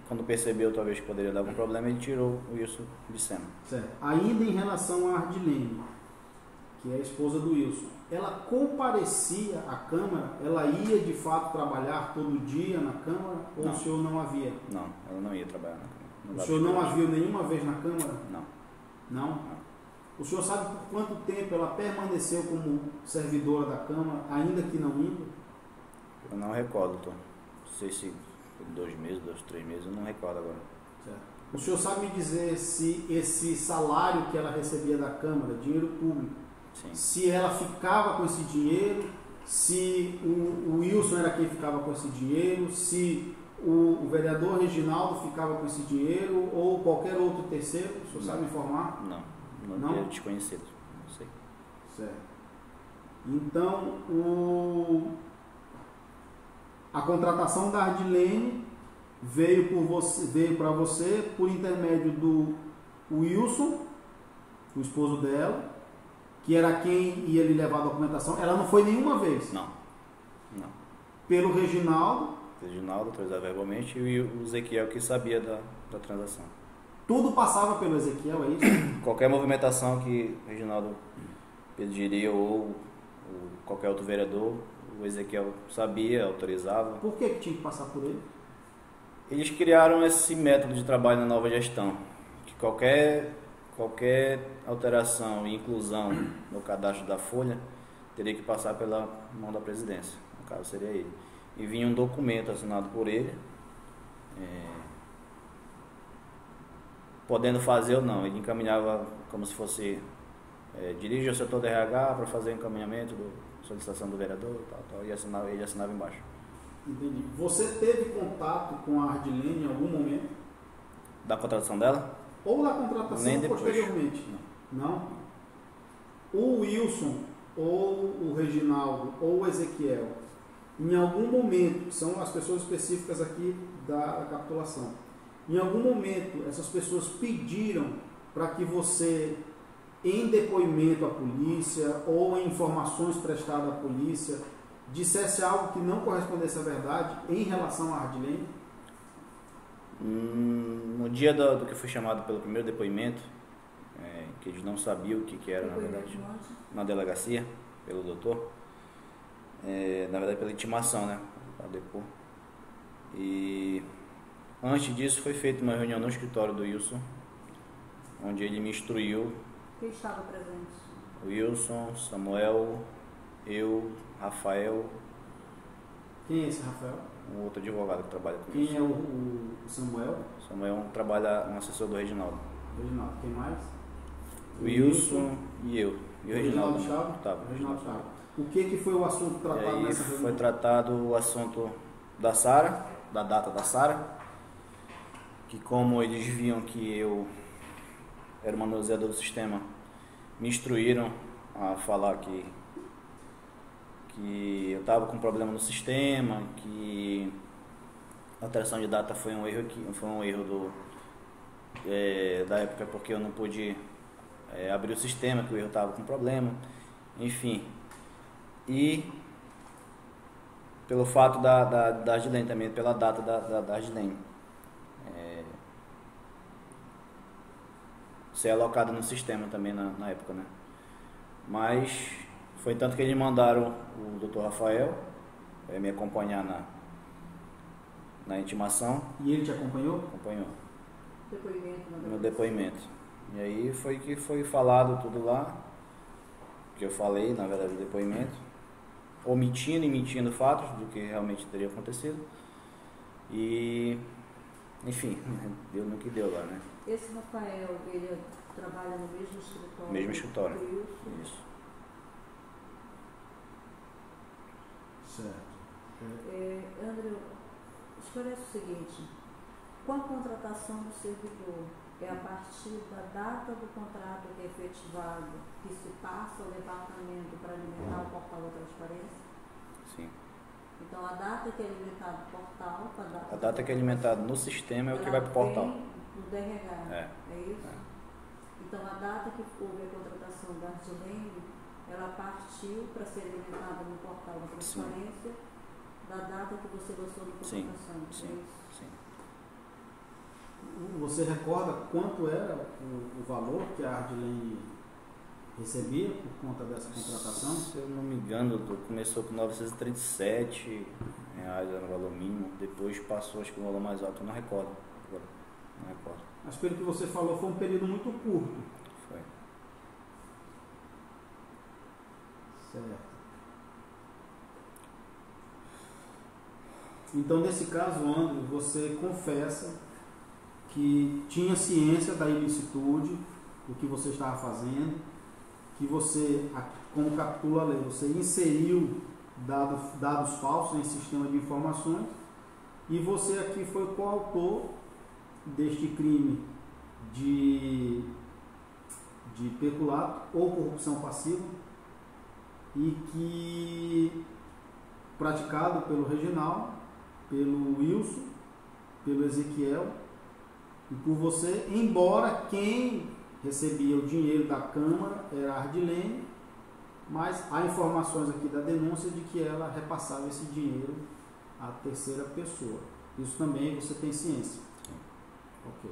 quando percebeu talvez que poderia dar algum problema, ele tirou o Wilson de cena. Certo. Ainda em relação a Ardilene, que é a esposa do Wilson, ela comparecia à Câmara? Ela ia de fato trabalhar todo dia na Câmara? Ou Não. O senhor não a via? Não, ela não ia trabalhar na Câmara. O senhor não a viu nenhuma vez na Câmara? Não. Não? O senhor sabe por quanto tempo ela permaneceu como servidora da Câmara, ainda que não indo? Eu não recordo, doutor. Não sei se 2 meses, 2, 3 meses, eu não recordo agora. Certo. O senhor sabe me dizer se esse salário que ela recebia da Câmara, dinheiro público, Sim. se ela ficava com esse dinheiro, se o Wilson era quem ficava com esse dinheiro, se o vereador Reginaldo ficava com esse dinheiro ou qualquer outro terceiro? O senhor sabe informar? Não é desconhecido, não sei. Certo. Então, a contratação da Ardilene veio para você por intermédio do Wilson, o esposo dela, que era quem ia lhe levar a documentação. Ela não foi nenhuma vez? Não. Pelo Reginaldo, autorizava verbalmente, e o Ezequiel que sabia da transação. tudo passava pelo Ezequiel, é isso? Qualquer movimentação que o Reginaldo pediria ou qualquer outro vereador, o Ezequiel sabia, autorizava. Por que tinha que passar por ele? Eles criaram esse método de trabalho na nova gestão, que qualquer alteração e inclusão no cadastro da Folha teria que passar pela mão da presidência, no caso seria ele. E vinha um documento assinado por ele, podendo fazer ou não. Ele encaminhava como se fosse dirige ao setor do RH para fazer o encaminhamento da solicitação do vereador, tal, e ele assinava embaixo. Entendi. Você teve contato com a Ardilene em algum momento? Da contratação dela? Ou da contratação Nem depois. posteriormente? Não. O Wilson, ou o Reginaldo, ou o Ezequiel, em algum momento, que são as pessoas específicas aqui da capitulação, em algum momento essas pessoas pediram para que você, em depoimento à polícia ou em informações prestadas à polícia, dissesse algo que não correspondesse à verdade em relação a Ardilene? No dia do que fui chamado pelo primeiro depoimento, que eles não sabiam o que era, na verdade, na delegacia, pelo doutor, na verdade pela intimação, né, para depor. E antes disso foi feita uma reunião no escritório do Wilson, onde ele me instruiu. Quem estava presente? O Wilson, Samuel, eu, Rafael. Quem é esse Rafael? Um outro advogado que trabalha comigo. Quem é o Samuel? Samuel um assessor do Reginaldo. Reginaldo. Quem mais? O Wilson e eu. E o Reginaldo estava? estava. O Reginaldo estava. O que foi o assunto tratado aí nessa reunião? foi tratado o assunto da Sara, da data da Sara, que como eles viam que eu era o manuseador do sistema, me instruíram a falar que eu estava com problema no sistema, que a alteração de data foi um erro da época, porque eu não pude abrir o sistema, que o erro estava com problema, enfim. E pelo fato da Ardilene também, pela data da Ardilene ser alocada no sistema também na época, né? Mas foi tanto que eles mandaram o Dr. Rafael me acompanhar na intimação. E ele te acompanhou? Acompanhou. Depoimento, No depoimento. E aí foi que foi falado tudo lá, que eu falei, na verdade, o depoimento, omitindo e mentindo fatos do que realmente teria acontecido. E, enfim, deu no que deu lá, né? Esse Rafael, ele trabalha no mesmo escritório? Mesmo escritório. Isso. Certo. André, esclarece o seguinte: com a contratação do servidor, é a partir da data do contrato que é efetivado que se passa o levantamento para alimentar o portal da transparência? Sim. Então, a data que é alimentado o portal, a data que é alimentado no sistema é o que vai para o portal. No DRH, é isso? Então, a data que houve a contratação da Ardilene, ela partiu para ser alimentada no portal da transparência, da data que você gostou da contratação. Sim. Você recorda quanto era o valor que a Ardilene recebia por conta dessa contratação? Se eu não me engano, doutor, começou com R$937, era o valor mínimo, depois passou, acho que o valor mais alto, eu não recordo. Agora, não recordo. Mas pelo que você falou, foi um período muito curto. Foi. Certo. Então, nesse caso, André, você confessa que tinha ciência da ilicitude do que você estava fazendo, que você, como capitula a lei, você inseriu dados falsos em sistema de informações e você aqui foi coautor deste crime de peculato ou corrupção passiva e que praticado pelo Reginaldo, pelo Wilson, pelo Ezequiel e por você, embora quem recebia o dinheiro da Câmara era a Ardilene, mas há informações aqui da denúncia de que ela repassava esse dinheiro à terceira pessoa. Isso também você tem ciência? Ok.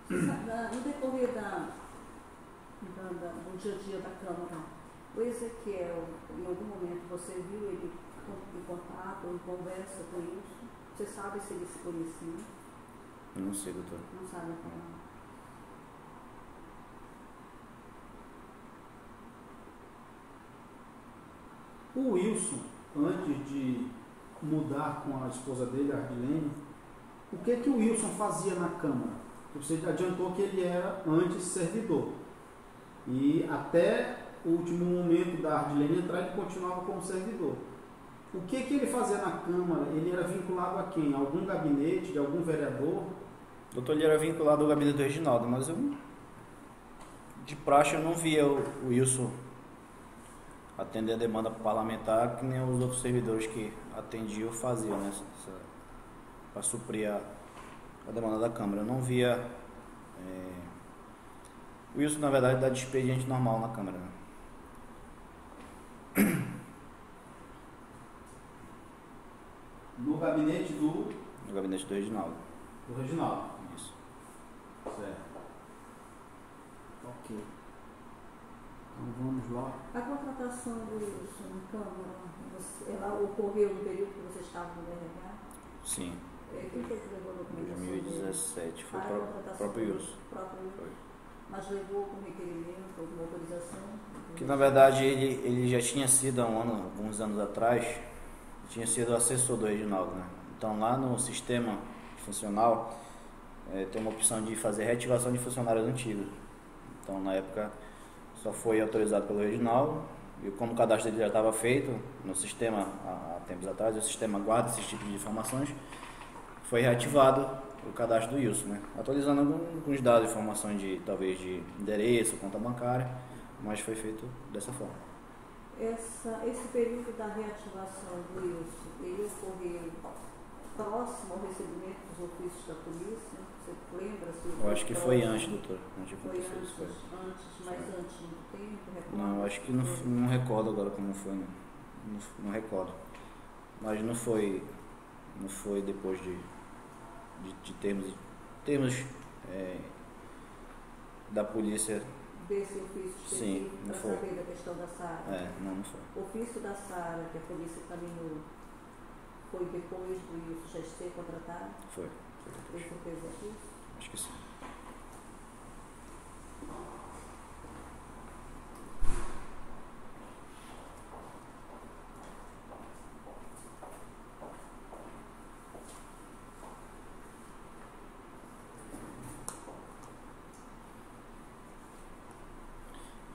No decorrer do dia a dia da Câmara, o Ezequiel, em algum momento, você viu ele em contato, em conversa com isso? Você sabe se ele se conhecia? Eu não sei, doutor. Não sabe como. O Wilson, antes de mudar com a esposa dele, a Ardilene, o que o Wilson fazia na Câmara? Você adiantou que ele era antes servidor. E até o último momento da Ardilene entrar, ele continuava como servidor. O que ele fazia na Câmara? Ele era vinculado a quem? A algum gabinete, de algum vereador? Doutor, ele era vinculado ao gabinete do Reginaldo, mas de praxe eu não via o Wilson atender a demanda parlamentar que nem os outros servidores que atendiam faziam, né? Para suprir a demanda da Câmara. Eu não via o Wilson, na verdade, dá de expediente normal na Câmara, né? No gabinete do... No gabinete do Reginaldo. Do Reginaldo. Isso. Certo. Ok. Então vamos lá. A contratação do Wilson na Câmara, ela ocorreu no período que você estava no RH? Sim. Quem foi que levou a documentação? 2017. Foi o próprio Wilson. Foi. Mas levou algum requerimento, alguma autorização? Que na verdade ele já tinha sido há alguns anos atrás, tinha sido assessor do Reginaldo, né? Então lá no sistema funcional tem uma opção de fazer reativação de funcionários antigos. Então na época só foi autorizado pelo Reginaldo e como o cadastro dele já estava feito no sistema há tempos atrás, o sistema guarda esse tipo de informações, foi reativado o cadastro do Wilson, né? Atualizando alguns dados, informações talvez de endereço, conta bancária, mas foi feito dessa forma. Esse período da reativação do Wilson, ele ocorreu próximo ao recebimento dos ofícios da polícia? Você lembra? Eu acho que foi antes, doutor. Foi antes, mas antes do tempo? Recordo? Não, acho que não recordo agora como foi, não recordo. Mas não foi depois de termos da polícia. Desse ofício sim, não para foi. saber da questão da Sara? Não foi. O ofício da Sara, que a polícia caminhou, foi depois do Wilson já ser contratado? Foi. Tem certeza disso? Acho que sim.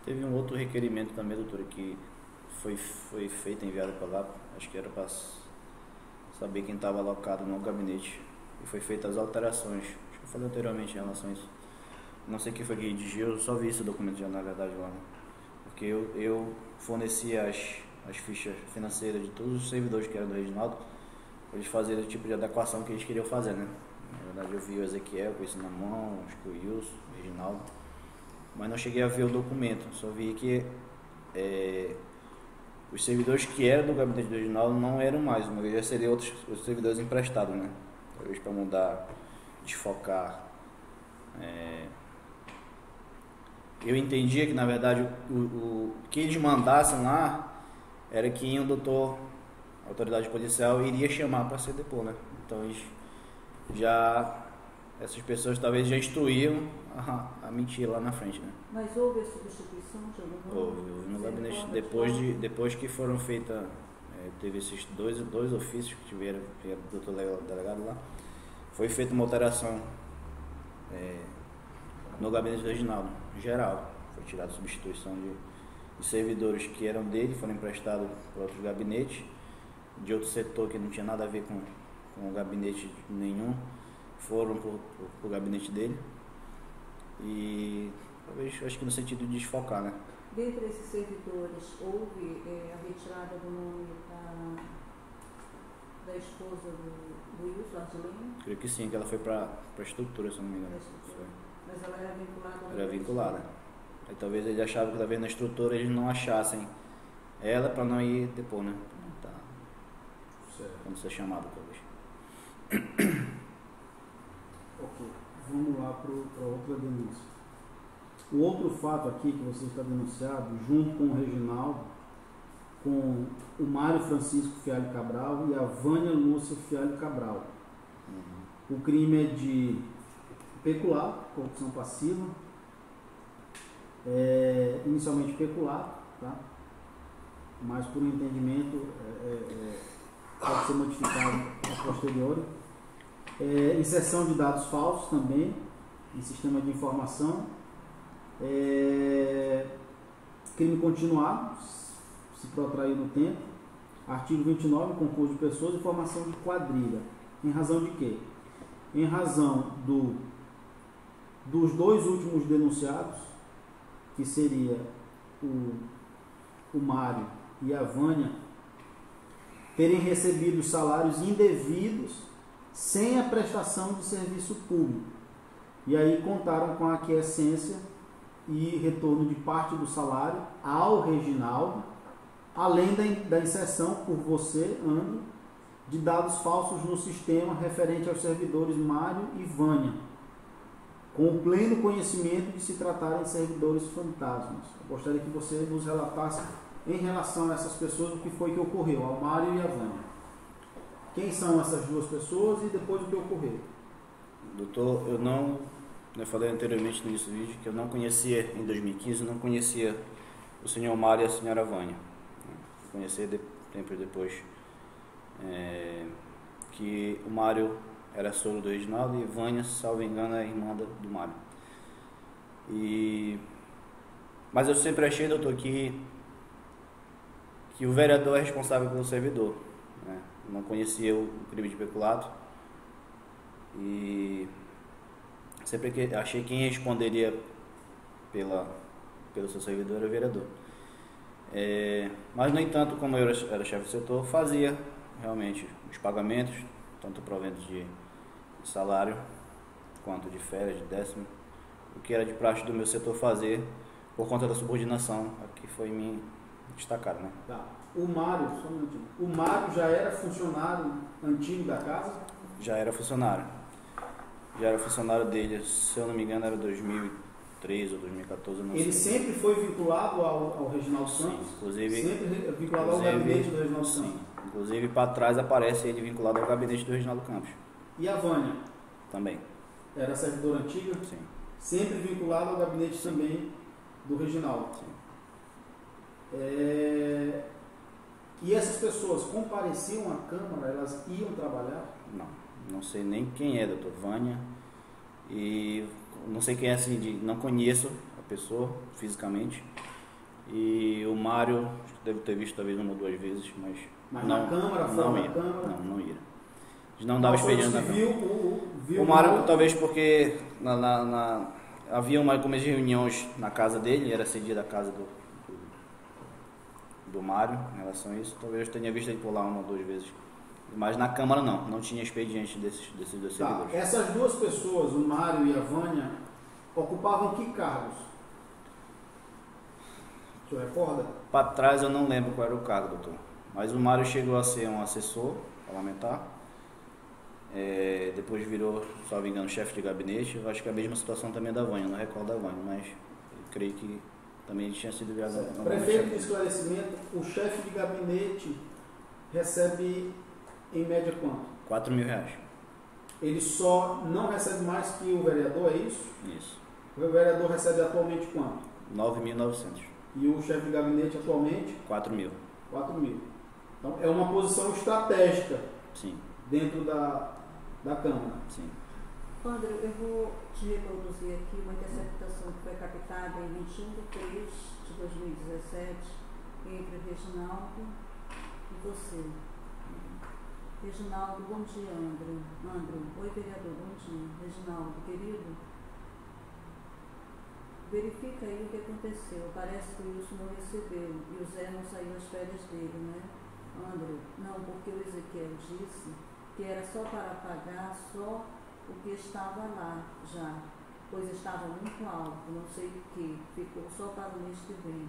Teve um outro requerimento também, doutora, que foi feito, enviado para lá, acho que era para saber quem estava alocado no gabinete. E foi feitas as alterações, acho que eu falei anteriormente em relação a isso. Não sei quem foi que redigiu, eu só vi esse documento já na verdade lá, né? Porque eu forneci as fichas financeiras de todos os servidores que eram do Reginaldo, para eles fazerem o tipo de adequação que eles queriam fazer, né? Na verdade eu vi o Ezequiel com isso na mão, acho que o Wilson, o Reginaldo, mas não cheguei a ver o documento, só vi que os servidores que eram do gabinete do Reginaldo não eram mais, uma vez seriam outros servidores emprestados, né? talvez para mudar, desfocar. Eu entendia que, na verdade, o que eles mandassem lá era que o doutor, a autoridade policial, iria chamar para ser depor, né? Então, essas pessoas talvez já instruíam a mentir lá na frente, né? Mas houve a substituição de algum nome? Houve no gabinete, depois que foram feitas, teve esses dois ofícios que tiveram do doutor delegado lá, foi feita uma alteração no gabinete do Reginaldo, geral. Foi tirada a substituição de servidores que eram dele, foram emprestados para outro gabinete, de outro setor que não tinha nada a ver com o gabinete nenhum, foram para o gabinete dele. E talvez, acho que no sentido de desfocar, né? Dentre esses servidores, houve a retirada do nome da esposa do Wilson, Argelino? Creio que sim, que ela foi para a estrutura, se não me engano. Mas ela era vinculada ao Era vinculada. Aí talvez ele achava que talvez na estrutura eles não achassem ela para não ir depor, né? Tá. Quando ser chamado, talvez. Ok, vamos lá para outra denúncia. O outro fato aqui que você está denunciado, junto com o Reginaldo, com o Mário Francisco Fialho Cabral e a Vânia Lúcia Fialho Cabral. O crime é de peculato, corrupção passiva, inicialmente peculato, tá? Mas por um entendimento pode ser modificado a posteriori. Inserção de dados falsos também em sistema de informação, crime continuado, se protrair no tempo, artigo 29, concurso de pessoas e formação de quadrilha. Em razão de quê? Em razão dos dois últimos denunciados, que seria o Mário e a Vânia, terem recebido salários indevidos sem a prestação de serviço público. E aí contaram com a aquiescência e retorno de parte do salário ao Reginaldo, além da inserção por você, Andro, de dados falsos no sistema referente aos servidores Mário e Vânia, com o pleno conhecimento de se tratarem de servidores fantasmas. Eu gostaria que você nos relatasse em relação a essas pessoas o que foi que ocorreu, ao Mário e à Vânia. Quem são essas duas pessoas e depois o que ocorreu? Doutor, eu falei anteriormente no início do vídeo que eu não conhecia, em 2015, não conhecia o senhor Mário e a senhora Vânia. Conheci tempo depois que o Mário era sogro do Reginaldo e Vânia, salvo engano, é irmã do Mário. Mas eu sempre achei, doutor, que o vereador é responsável pelo servidor, né? Não conhecia o crime de peculato e sempre achei que quem responderia pelo seu servidor era o vereador. Mas, no entanto, como eu era chefe do setor, fazia realmente os pagamentos, tanto proventos de salário quanto de férias, de décimo, o que era de praxe do meu setor fazer por conta da subordinação, aqui foi me destacado, né? Tá. O Mário, só um minutinho. O Mário já era funcionário antigo da casa? Já era funcionário. Já era funcionário dele, se eu não me engano, era 2013 ou 2014, eu não sei. Ele sempre foi vinculado ao Reginaldo Campos? Sim, inclusive... Sempre vinculado ao gabinete do Reginaldo Campos? Sim, inclusive para trás aparece ele vinculado ao gabinete do Reginaldo Campos. E a Vânia? Também. Era servidora antiga? Sim. Sempre vinculado ao gabinete também do Reginaldo? Sim. E essas pessoas compareciam à Câmara? Elas iam trabalhar? Não sei nem quem é, doutor Vânia, e não sei quem é assim, não conheço a pessoa fisicamente, e o Mário deve ter visto talvez uma ou duas vezes, mas não, na Câmara, fora da Câmara? Não ia. Não dava expediente na Câmara. Viu o Mário talvez porque havia algumas reuniões na casa dele, era cedida a casa do Mário em relação a isso, talvez eu tenha visto ele por lá uma ou duas vezes. Mas na Câmara não tinha expediente desses dois servidores. Essas duas pessoas, o Mário e a Vânia, ocupavam que cargos? O senhor recorda? Para trás eu não lembro qual era o cargo, doutor. Mas o Mário chegou a ser um assessor parlamentar. Depois virou, se não me engano, chefe de gabinete. Eu acho que é a mesma situação também da Vânia, não recordo da Vânia, mas eu creio que também tinha sido virado. Prefeito de esclarecimento, o chefe de gabinete recebe em média quanto? R$4.000. Ele só não recebe mais que o vereador, é isso? Isso. O vereador recebe atualmente quanto? 9.900. E o chefe de gabinete atualmente? 4.000. 4.000. Então é uma posição estratégica. Sim. Dentro da Câmara. Sim. André, eu vou te reproduzir aqui uma interceptação que foi captada em 21 de 3 de 2017 entre o Reginaldo e você. Reginaldo, bom dia, André. Oi, vereador, bom dia. Reginaldo, querido, verifica aí o que aconteceu. Parece que o Wilson não recebeu e o Zé não saiu às férias dele, né? André, não, porque o Ezequiel disse que era só para pagar só o que estava lá já, pois estava muito alto, não sei o que, ficou só para o mês que vem.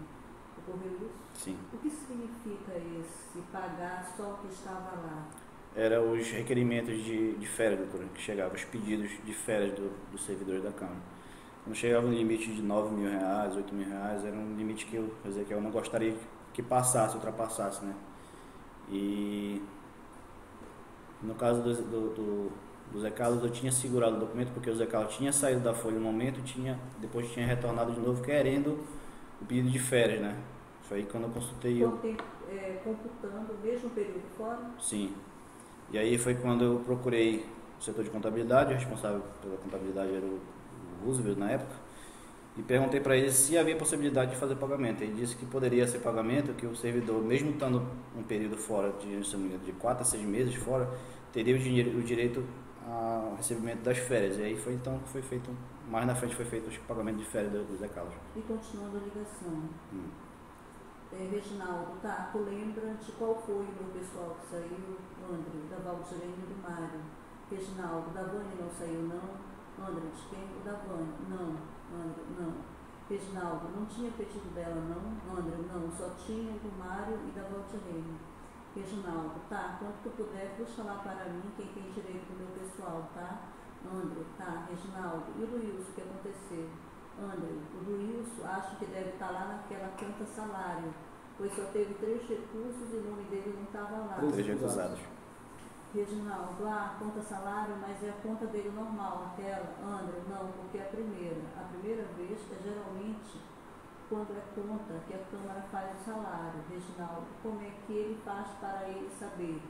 Ocorreu isso? Sim. O que significa esse pagar só o que estava lá? Era os requerimentos de férias, doutora, que chegavam, os pedidos de férias dos servidores da Câmara. Quando chegava no limite de R$9.000, R$8.000, era um limite que eu não gostaria que passasse, ultrapassasse, né? E no caso do Zé Carlos, eu tinha segurado o documento porque o Zé Carlos tinha saído da folha no momento, depois tinha retornado de novo querendo o pedido de férias, né? Foi aí quando eu consultei. Computando o mesmo período fora? Sim. E aí foi quando eu procurei o setor de contabilidade, o responsável pela contabilidade era o Roosevelt na época, e perguntei para ele se havia possibilidade de fazer pagamento. Ele disse que poderia ser pagamento, que o servidor, mesmo estando um período fora, de 4 a 6 meses fora, teria o direito ao recebimento das férias. E aí foi então que foi feito, mais na frente foi feito o pagamento de férias do Zé Carlos. E continuando a ligação, Reginaldo, tá, tu lembra de qual foi o meu pessoal que saiu? André, da Valdirene e do Mário. Reginaldo, da Vânia não saiu não? André, de quem? O da Vânia? Não. André, não. Reginaldo, não tinha pedido dela não? André, não, só tinha do Mário e da Valdirene. Reginaldo, tá, quando tu puder, puxa lá para mim quem tem direito do meu pessoal, tá? André, tá, Reginaldo, e o do Wilson, o que aconteceu? André, o do Wilson, acho que deve estar lá naquela conta salário, pois só teve 3 recursos e o nome dele não estava lá. 3 recusados. Reginaldo, conta salário, mas é a conta dele normal, aquela. André, não, porque a primeira vez é geralmente quando é conta que a Câmara faz o salário. Reginaldo, como é que ele faz para ele saber?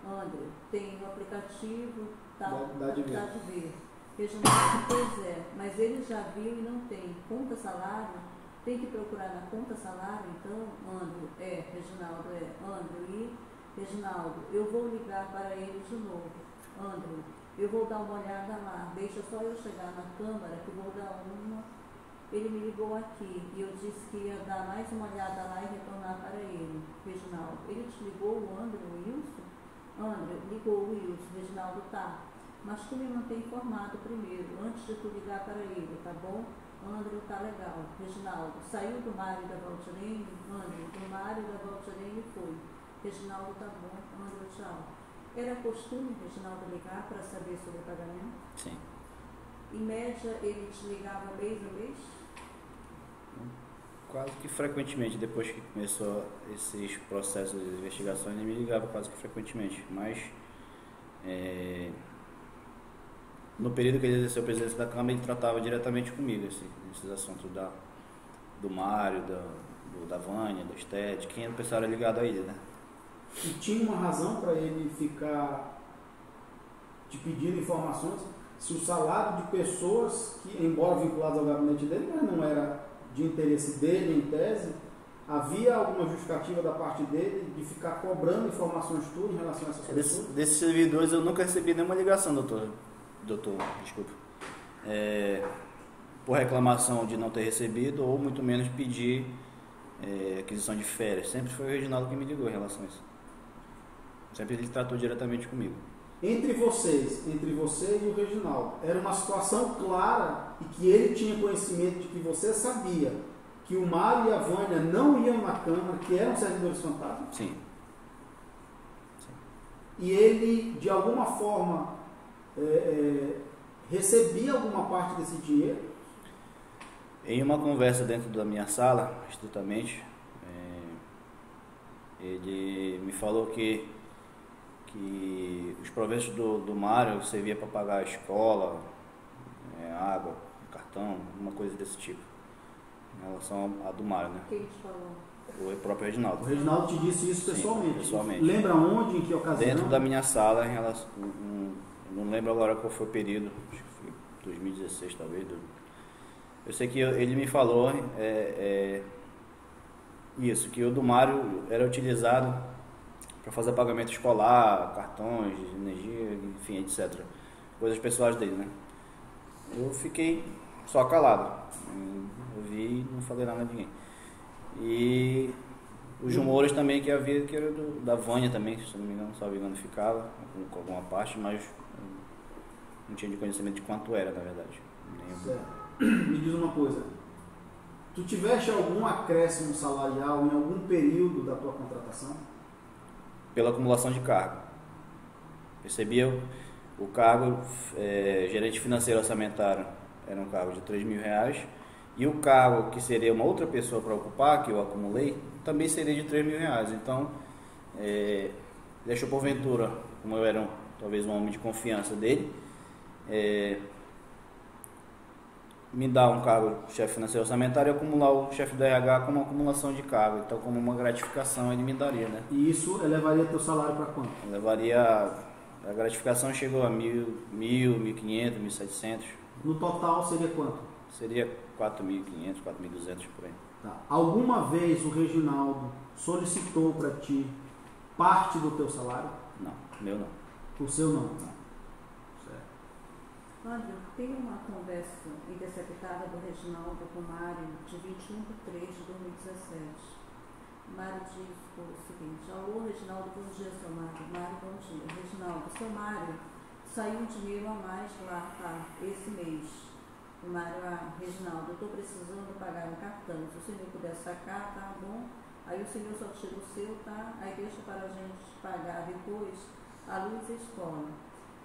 André, tem o aplicativo, tal, dá de ver. Reginaldo, pois é, mas ele já viu e não tem. Conta salário, tem que procurar na conta salário, então, André, Reginaldo, André, e Reginaldo, eu vou ligar para ele de novo. André, eu vou dar uma olhada lá, deixa só eu chegar na Câmara que vou dar uma. Ele me ligou aqui e eu disse que ia dar mais uma olhada lá e retornar para ele. Reginaldo, ele te ligou, o André, o Wilson? André, ligou o Wilson. Reginaldo, tá. Mas tu me mantém informado primeiro, antes de tu ligar para ele, tá bom? André, tá legal. Reginaldo, saiu do Mário da Valdirene? André, do Mário da Valdirene foi. Reginaldo, tá bom. André, tchau. Era costume, Reginaldo, ligar para saber sobre o pagamento? Sim. Em média, ele te ligava mês a mês? Quase que frequentemente, depois que começou esses processos de investigação, ele me ligava quase que frequentemente, mas no período que ele exerceu a presidência da Câmara, ele tratava diretamente comigo esses assuntos do Mário, da Vânia, do Estédio, quem era o pessoal era ligado a ele, né? E tinha uma razão para ele ficar te pedindo informações se o salário de pessoas que, embora vinculadas ao gabinete dele, mas não era de interesse dele em tese, havia alguma justificativa da parte dele de ficar cobrando informações tudo em relação a essas pessoas? Desses servidores eu nunca recebi nenhuma ligação, doutor, desculpa, por reclamação de não ter recebido ou muito menos pedir aquisição de férias. Sempre foi o Reginaldo que me ligou em relação a isso. Sempre ele tratou diretamente comigo. Entre você e o Reginaldo, era uma situação clara e que ele tinha conhecimento de que você sabia que o Mário e a Vânia não iam na Câmara, que eram servidores fantasmas? Sim. E ele, de alguma forma, recebia alguma parte desse dinheiro? Em uma conversa dentro da minha sala, estritamente, ele me falou que os proventos do Mário servia para pagar a escola, água, cartão, uma coisa desse tipo, em relação à do Mário, né? Quem te falou? O próprio Reginaldo. O Reginaldo te disse isso pessoalmente? Sim, pessoalmente. Lembra onde, em que ocasião? Dentro da minha sala, em relação, não lembro agora qual foi o período, acho que foi 2016 talvez. Eu sei que ele me falou isso, que o do Mário era utilizado para fazer pagamento escolar, cartões de energia, enfim, etc. Coisas pessoais dele, né? Eu fiquei só calado. Eu vi e não falei nada a ninguém. E os rumores também que havia, que era da Vânia também, se não me engano, ficava com alguma parte, mas não tinha de conhecimento de quanto era, na verdade. Me diz uma coisa, tu tiveste algum acréscimo salarial em algum período da tua contratação? Pela acumulação de cargo. Recebia o cargo gerente financeiro orçamentário, era um cargo de R$3.000, e o cargo que seria uma outra pessoa para ocupar, que eu acumulei, também seria de R$3.000. Então, deixou porventura, como eu era talvez um homem de confiança dele, me dar um cargo de chefe financeiro orçamentário e acumular o chefe da RH como uma acumulação de cargo. Então, como uma gratificação, ele me daria, né? E isso elevaria teu salário para quanto? A gratificação chegou a 1.000, 1.500, 1.700. No total seria quanto? Seria 4.500, 4.200 por aí. Tá. Alguma vez o Reginaldo solicitou para ti parte do teu salário? Não, meu não. O seu não? Não. André, tem uma conversa interceptada do Reginaldo com o Mário de 21/3/2017. Mário diz o seguinte: alô Reginaldo, bom dia, seu Mário. Mário, bom dia. Reginaldo, seu Mário, saiu um dinheiro a mais lá, tá? Esse mês. O Mário, Reginaldo, eu estou precisando pagar um cartão. Se o senhor puder sacar, tá bom? Aí o senhor só tira o seu, tá? Aí deixa para a gente pagar depois a luz e a escola.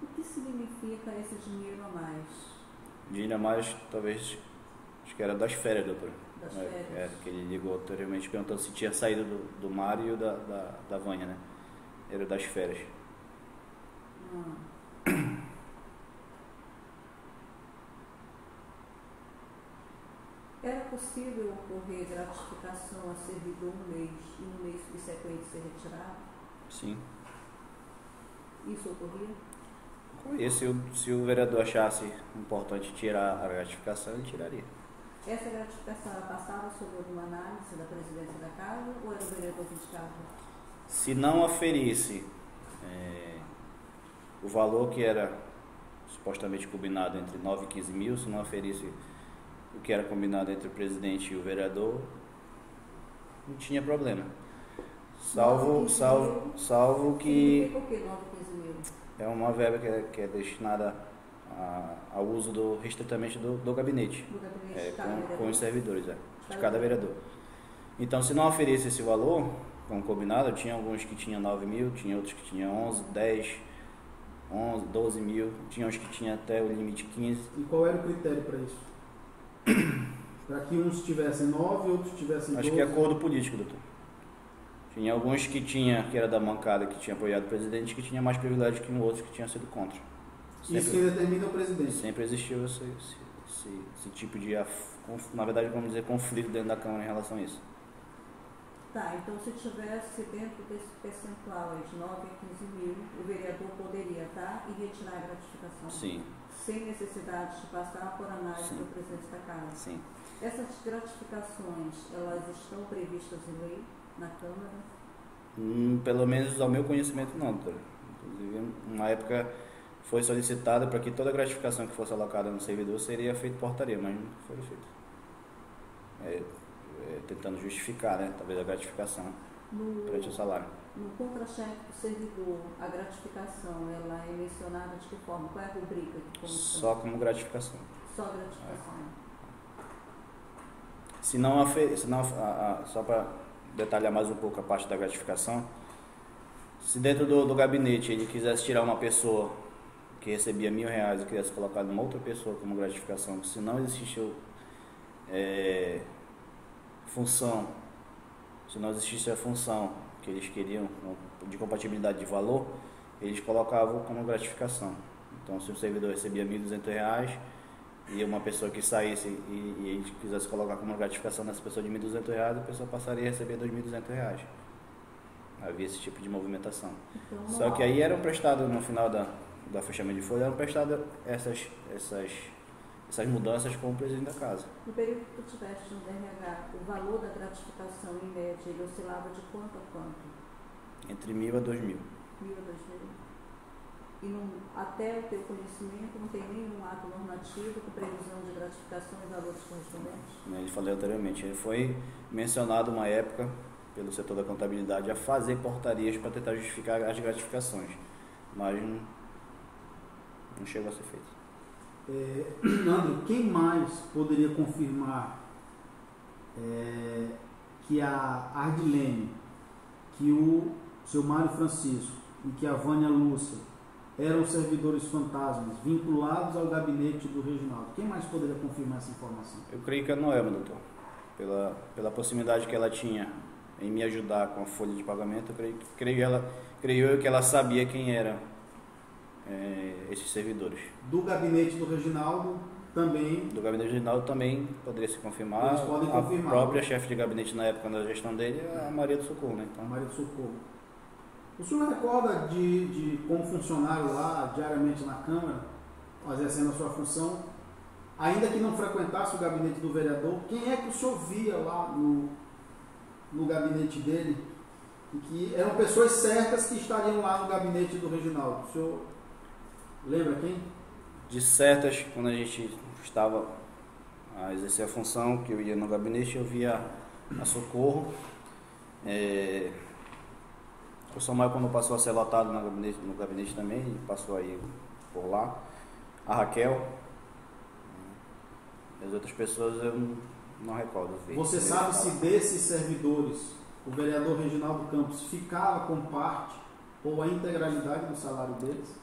O que significa esse dinheiro a mais? Dinheiro a mais, talvez, acho que era das férias, doutor. Das férias? Que ele ligou anteriormente perguntando se tinha saído do Mário e da Vânia, né? Era das férias. Era possível ocorrer gratificação a servidor um mês e no mês subsequente ser retirado? Sim. Isso ocorria? E se o vereador achasse importante tirar a gratificação, ele tiraria. Essa gratificação era passada sob alguma análise da presidência da casa ou era o vereador que indicava? Se não aferisse o valor que era supostamente combinado entre 9 e 15 mil, se não aferisse o que era combinado entre o presidente e o vereador, não tinha problema. Salvo que... Significa o que 9 e 15 mil? É uma verba que é destinada ao uso restritamente do gabinete. Do gabinete com os servidores, de cada vereador. Então, se não oferisse esse valor, como combinado, tinha alguns que tinham 9 mil, tinha outros que tinham 11, 10, 11, 12 mil, tinha uns que tinham até o limite 15. E qual era o critério para isso? Para que uns tivessem 9 e outros tivessem 12? Acho que é acordo político, doutor. Tinha alguns que era da bancada, que tinha apoiado o presidente, que tinha mais privilégio que outros que tinham sido contra. Isso que determina o presidente. Sempre existiu esse tipo de, na verdade, vamos dizer, conflito dentro da Câmara em relação a isso. Tá, então se tivesse dentro desse percentual aí de 9 a 15 mil, o vereador poderia estar e retirar a gratificação? Sim. Sem necessidade de passar por análise do presidente da Casa? Sim. Essas gratificações, elas estão previstas em lei na Câmara? Pelo menos ao meu conhecimento não, doutora. Inclusive, uma época foi solicitada para que toda gratificação que fosse alocada no servidor seria feita portaria, mas não foi feito. Tentando justificar, né, talvez a gratificação perante o salário. No contra-cheque do servidor, a gratificação, ela é mencionada de que forma? Qual é a rubrica? Só como gratificação. Só gratificação. Só para detalhar mais um pouco a parte da gratificação, se dentro do gabinete ele quisesse tirar uma pessoa que recebia R$1.000 e queria se colocar numa outra pessoa como gratificação, se não existisse função, se não existisse a função que eles queriam de compatibilidade de valor, eles colocavam como gratificação. Então, se o servidor recebia R$1.200 e uma pessoa que saísse e ele quisesse colocar como gratificação nessa pessoa de R$1.200, a pessoa passaria a receber R$2.200. Havia esse tipo de movimentação. Então, só que aí eram prestados, no final da fechamento de folha, eram prestadas essas mudanças com o presidente da casa. No período que tu tiveste no DRH, o valor da gratificação, em média, ele oscilava de quanto a quanto? Entre 1.000 a 2.000. 1.000 a 2.000. E até o teu conhecimento não tem nenhum ato normativo com previsão de gratificação e valores correspondentes? Ele falei anteriormente, ele foi mencionado uma época pelo setor da contabilidade a fazer portarias para tentar justificar as gratificações, mas não chegou a ser feito. André, quem mais poderia confirmar que a Ardilene, que o seu Mário Francisco e que a Vânia Lúcia eram servidores fantasmas vinculados ao gabinete do Reginaldo? Quem mais poderia confirmar essa informação? Eu creio que a Noelma, doutor. Pela proximidade que ela tinha em me ajudar com a folha de pagamento, eu creio que ela sabia quem eram esses servidores. Do gabinete do Reginaldo também? Do gabinete do Reginaldo também poderia se confirmar. Eles podem confirmar. A própria chefe de gabinete na época da gestão dele, a Maria do Socorro, né? Então, Maria do Socorro. O senhor recorda de como funcionário lá diariamente na Câmara, exercendo a sua função, ainda que não frequentasse o gabinete do vereador, quem é que o senhor via lá no gabinete dele? E que eram pessoas certas que estariam lá no gabinete do Reginaldo. O senhor lembra quem? De certas, quando a gente estava a exercer a função, que eu ia no gabinete, eu via a Socorro. O Samuel, quando passou a ser lotado no gabinete também, passou aí por lá. A Raquel. As outras pessoas eu não recordo. Você sabe se desses servidores o vereador Reginaldo Campos ficava com parte ou a integralidade do salário deles?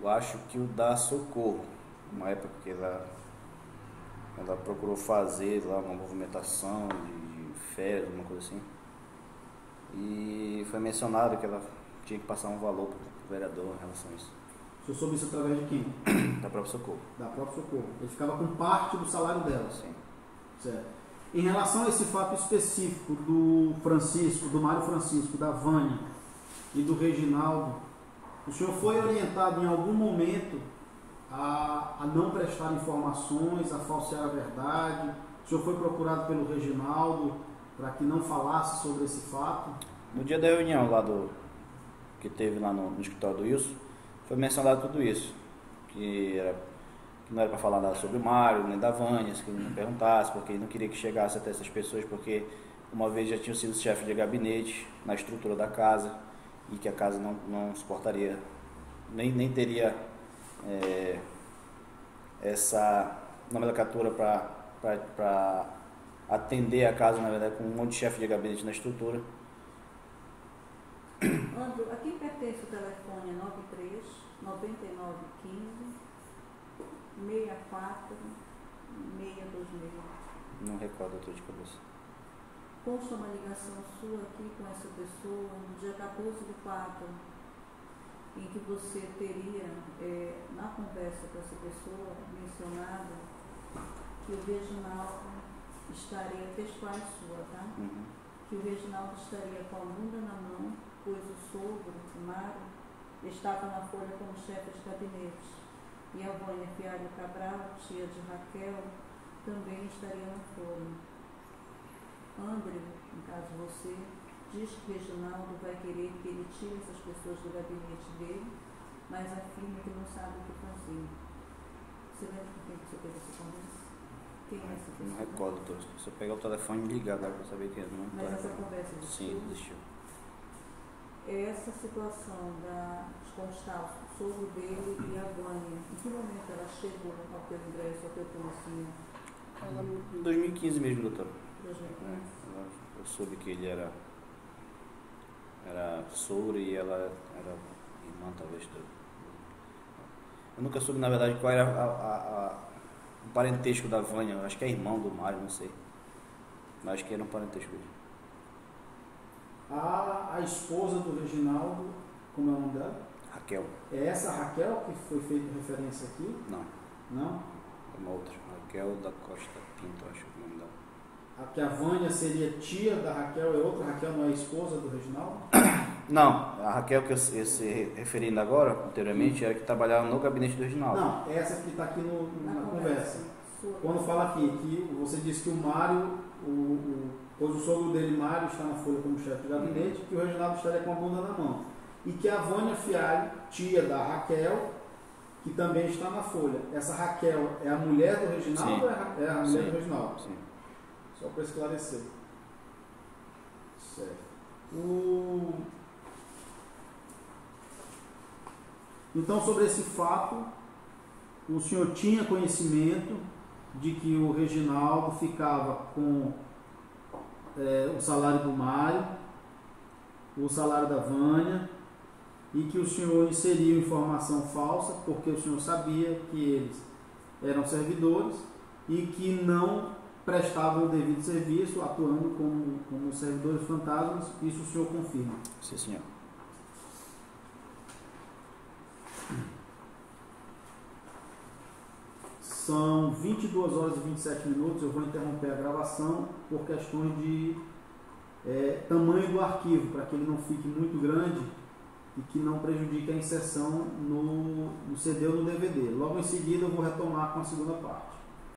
Eu acho que o da Socorro, uma época que ela procurou fazer lá uma movimentação de férias, alguma coisa assim. E foi mencionado que ela tinha que passar um valor para o vereador em relação a isso. O senhor soube isso através de quem? Da própria Socorro. Da própria Socorro. Ele ficava com parte do salário dela. Sim. Certo. Em relação a esse fato específico do Francisco, do Mário Francisco, da Vânia e do Reginaldo, o senhor foi orientado em algum momento a não prestar informações, a falsear a verdade? O senhor foi procurado pelo Reginaldo para que não falasse sobre esse fato? No dia da reunião lá que teve lá no escritório do Wilson, foi mencionado tudo isso, que não era para falar nada sobre o Mário, nem da Vânia, que ele não perguntasse, porque ele não queria que chegasse até essas pessoas, porque uma vez já tinham sido chefe de gabinete na estrutura da casa, e que a casa não suportaria, nem teria essa nomenclatura para atender a casa, na verdade, com um monte de chefe de gabinete na estrutura. André, a quem pertence o telefone 93 9915 64 626? Não recordo, estou de cabeça. Consta uma ligação sua aqui com essa pessoa no dia 14 de 4, em que você teria, na conversa com essa pessoa, mencionado que o Reginaldo estaria, textual sua, tá? Uhum. Que o Reginaldo estaria com a bunda na mão, pois o sogro, o Mário, estava na folha como chefe de gabinete. E a Vânia Fialho Cabral, tia de Raquel, também estaria na folha. André, no caso você, diz que o Reginaldo vai querer que ele tire essas pessoas do gabinete dele, mas afirma que não sabe o que fazer. Você lembra com quem você teve essa conversa? Quem é essa pessoa? Não recordo, doutor. Se eu pegar o telefone e ligar agora para saber quem é. Não. Mas essa conversa existiu? Sim, existiu. Essa situação de constar o sogro dele e a Vânia, em que momento ela chegou ao teu ingresso, ao teu conhecimento? Em 2015 mesmo, doutor. 2015? Eu soube que ele era sogro e ela era irmã, talvez. Eu nunca soube, na verdade, qual era o parentesco da Vânia. Eu acho que é irmão do Mário, não sei. Mas acho que era um parentesco dele. A esposa do Reginaldo, como é o nome dela? Raquel. É essa Raquel que foi feita referência aqui? Não. Não? É uma outra. Raquel da Costa Pinto, acho que é o nome dela. A que a Vânia seria tia da Raquel, é outra Raquel, não é a esposa do Reginaldo? Não, a Raquel que eu se referindo agora, anteriormente, era que trabalhava no gabinete do Reginaldo. Não, essa que está aqui na conversa. Sua. Quando fala aqui, que você disse que o Mário, pois o sogro dele, Mário, está na folha como chefe de gabinete, que o Reginaldo estaria com a bunda na mão. E que a Vânia Fialho, tia da Raquel, que também está na folha. Essa Raquel é a mulher do Reginaldo? Sim. Ou é a mulher do Reginaldo? Sim. Só para esclarecer. Certo. Então, sobre esse fato, o senhor tinha conhecimento de que o Reginaldo ficava com o salário do Mário, o salário da Vânia, e que o senhor inseriu informação falsa, porque o senhor sabia que eles eram servidores e que não prestavam o devido serviço, atuando como servidores fantasmas. Isso o senhor confirma? Sim, senhor. São 22 horas e 27 minutos. Eu vou interromper a gravação por questões de tamanho do arquivo, para que ele não fique muito grande e que não prejudique a inserção no CD ou no DVD. Logo em seguida eu vou retomar com a segunda parte.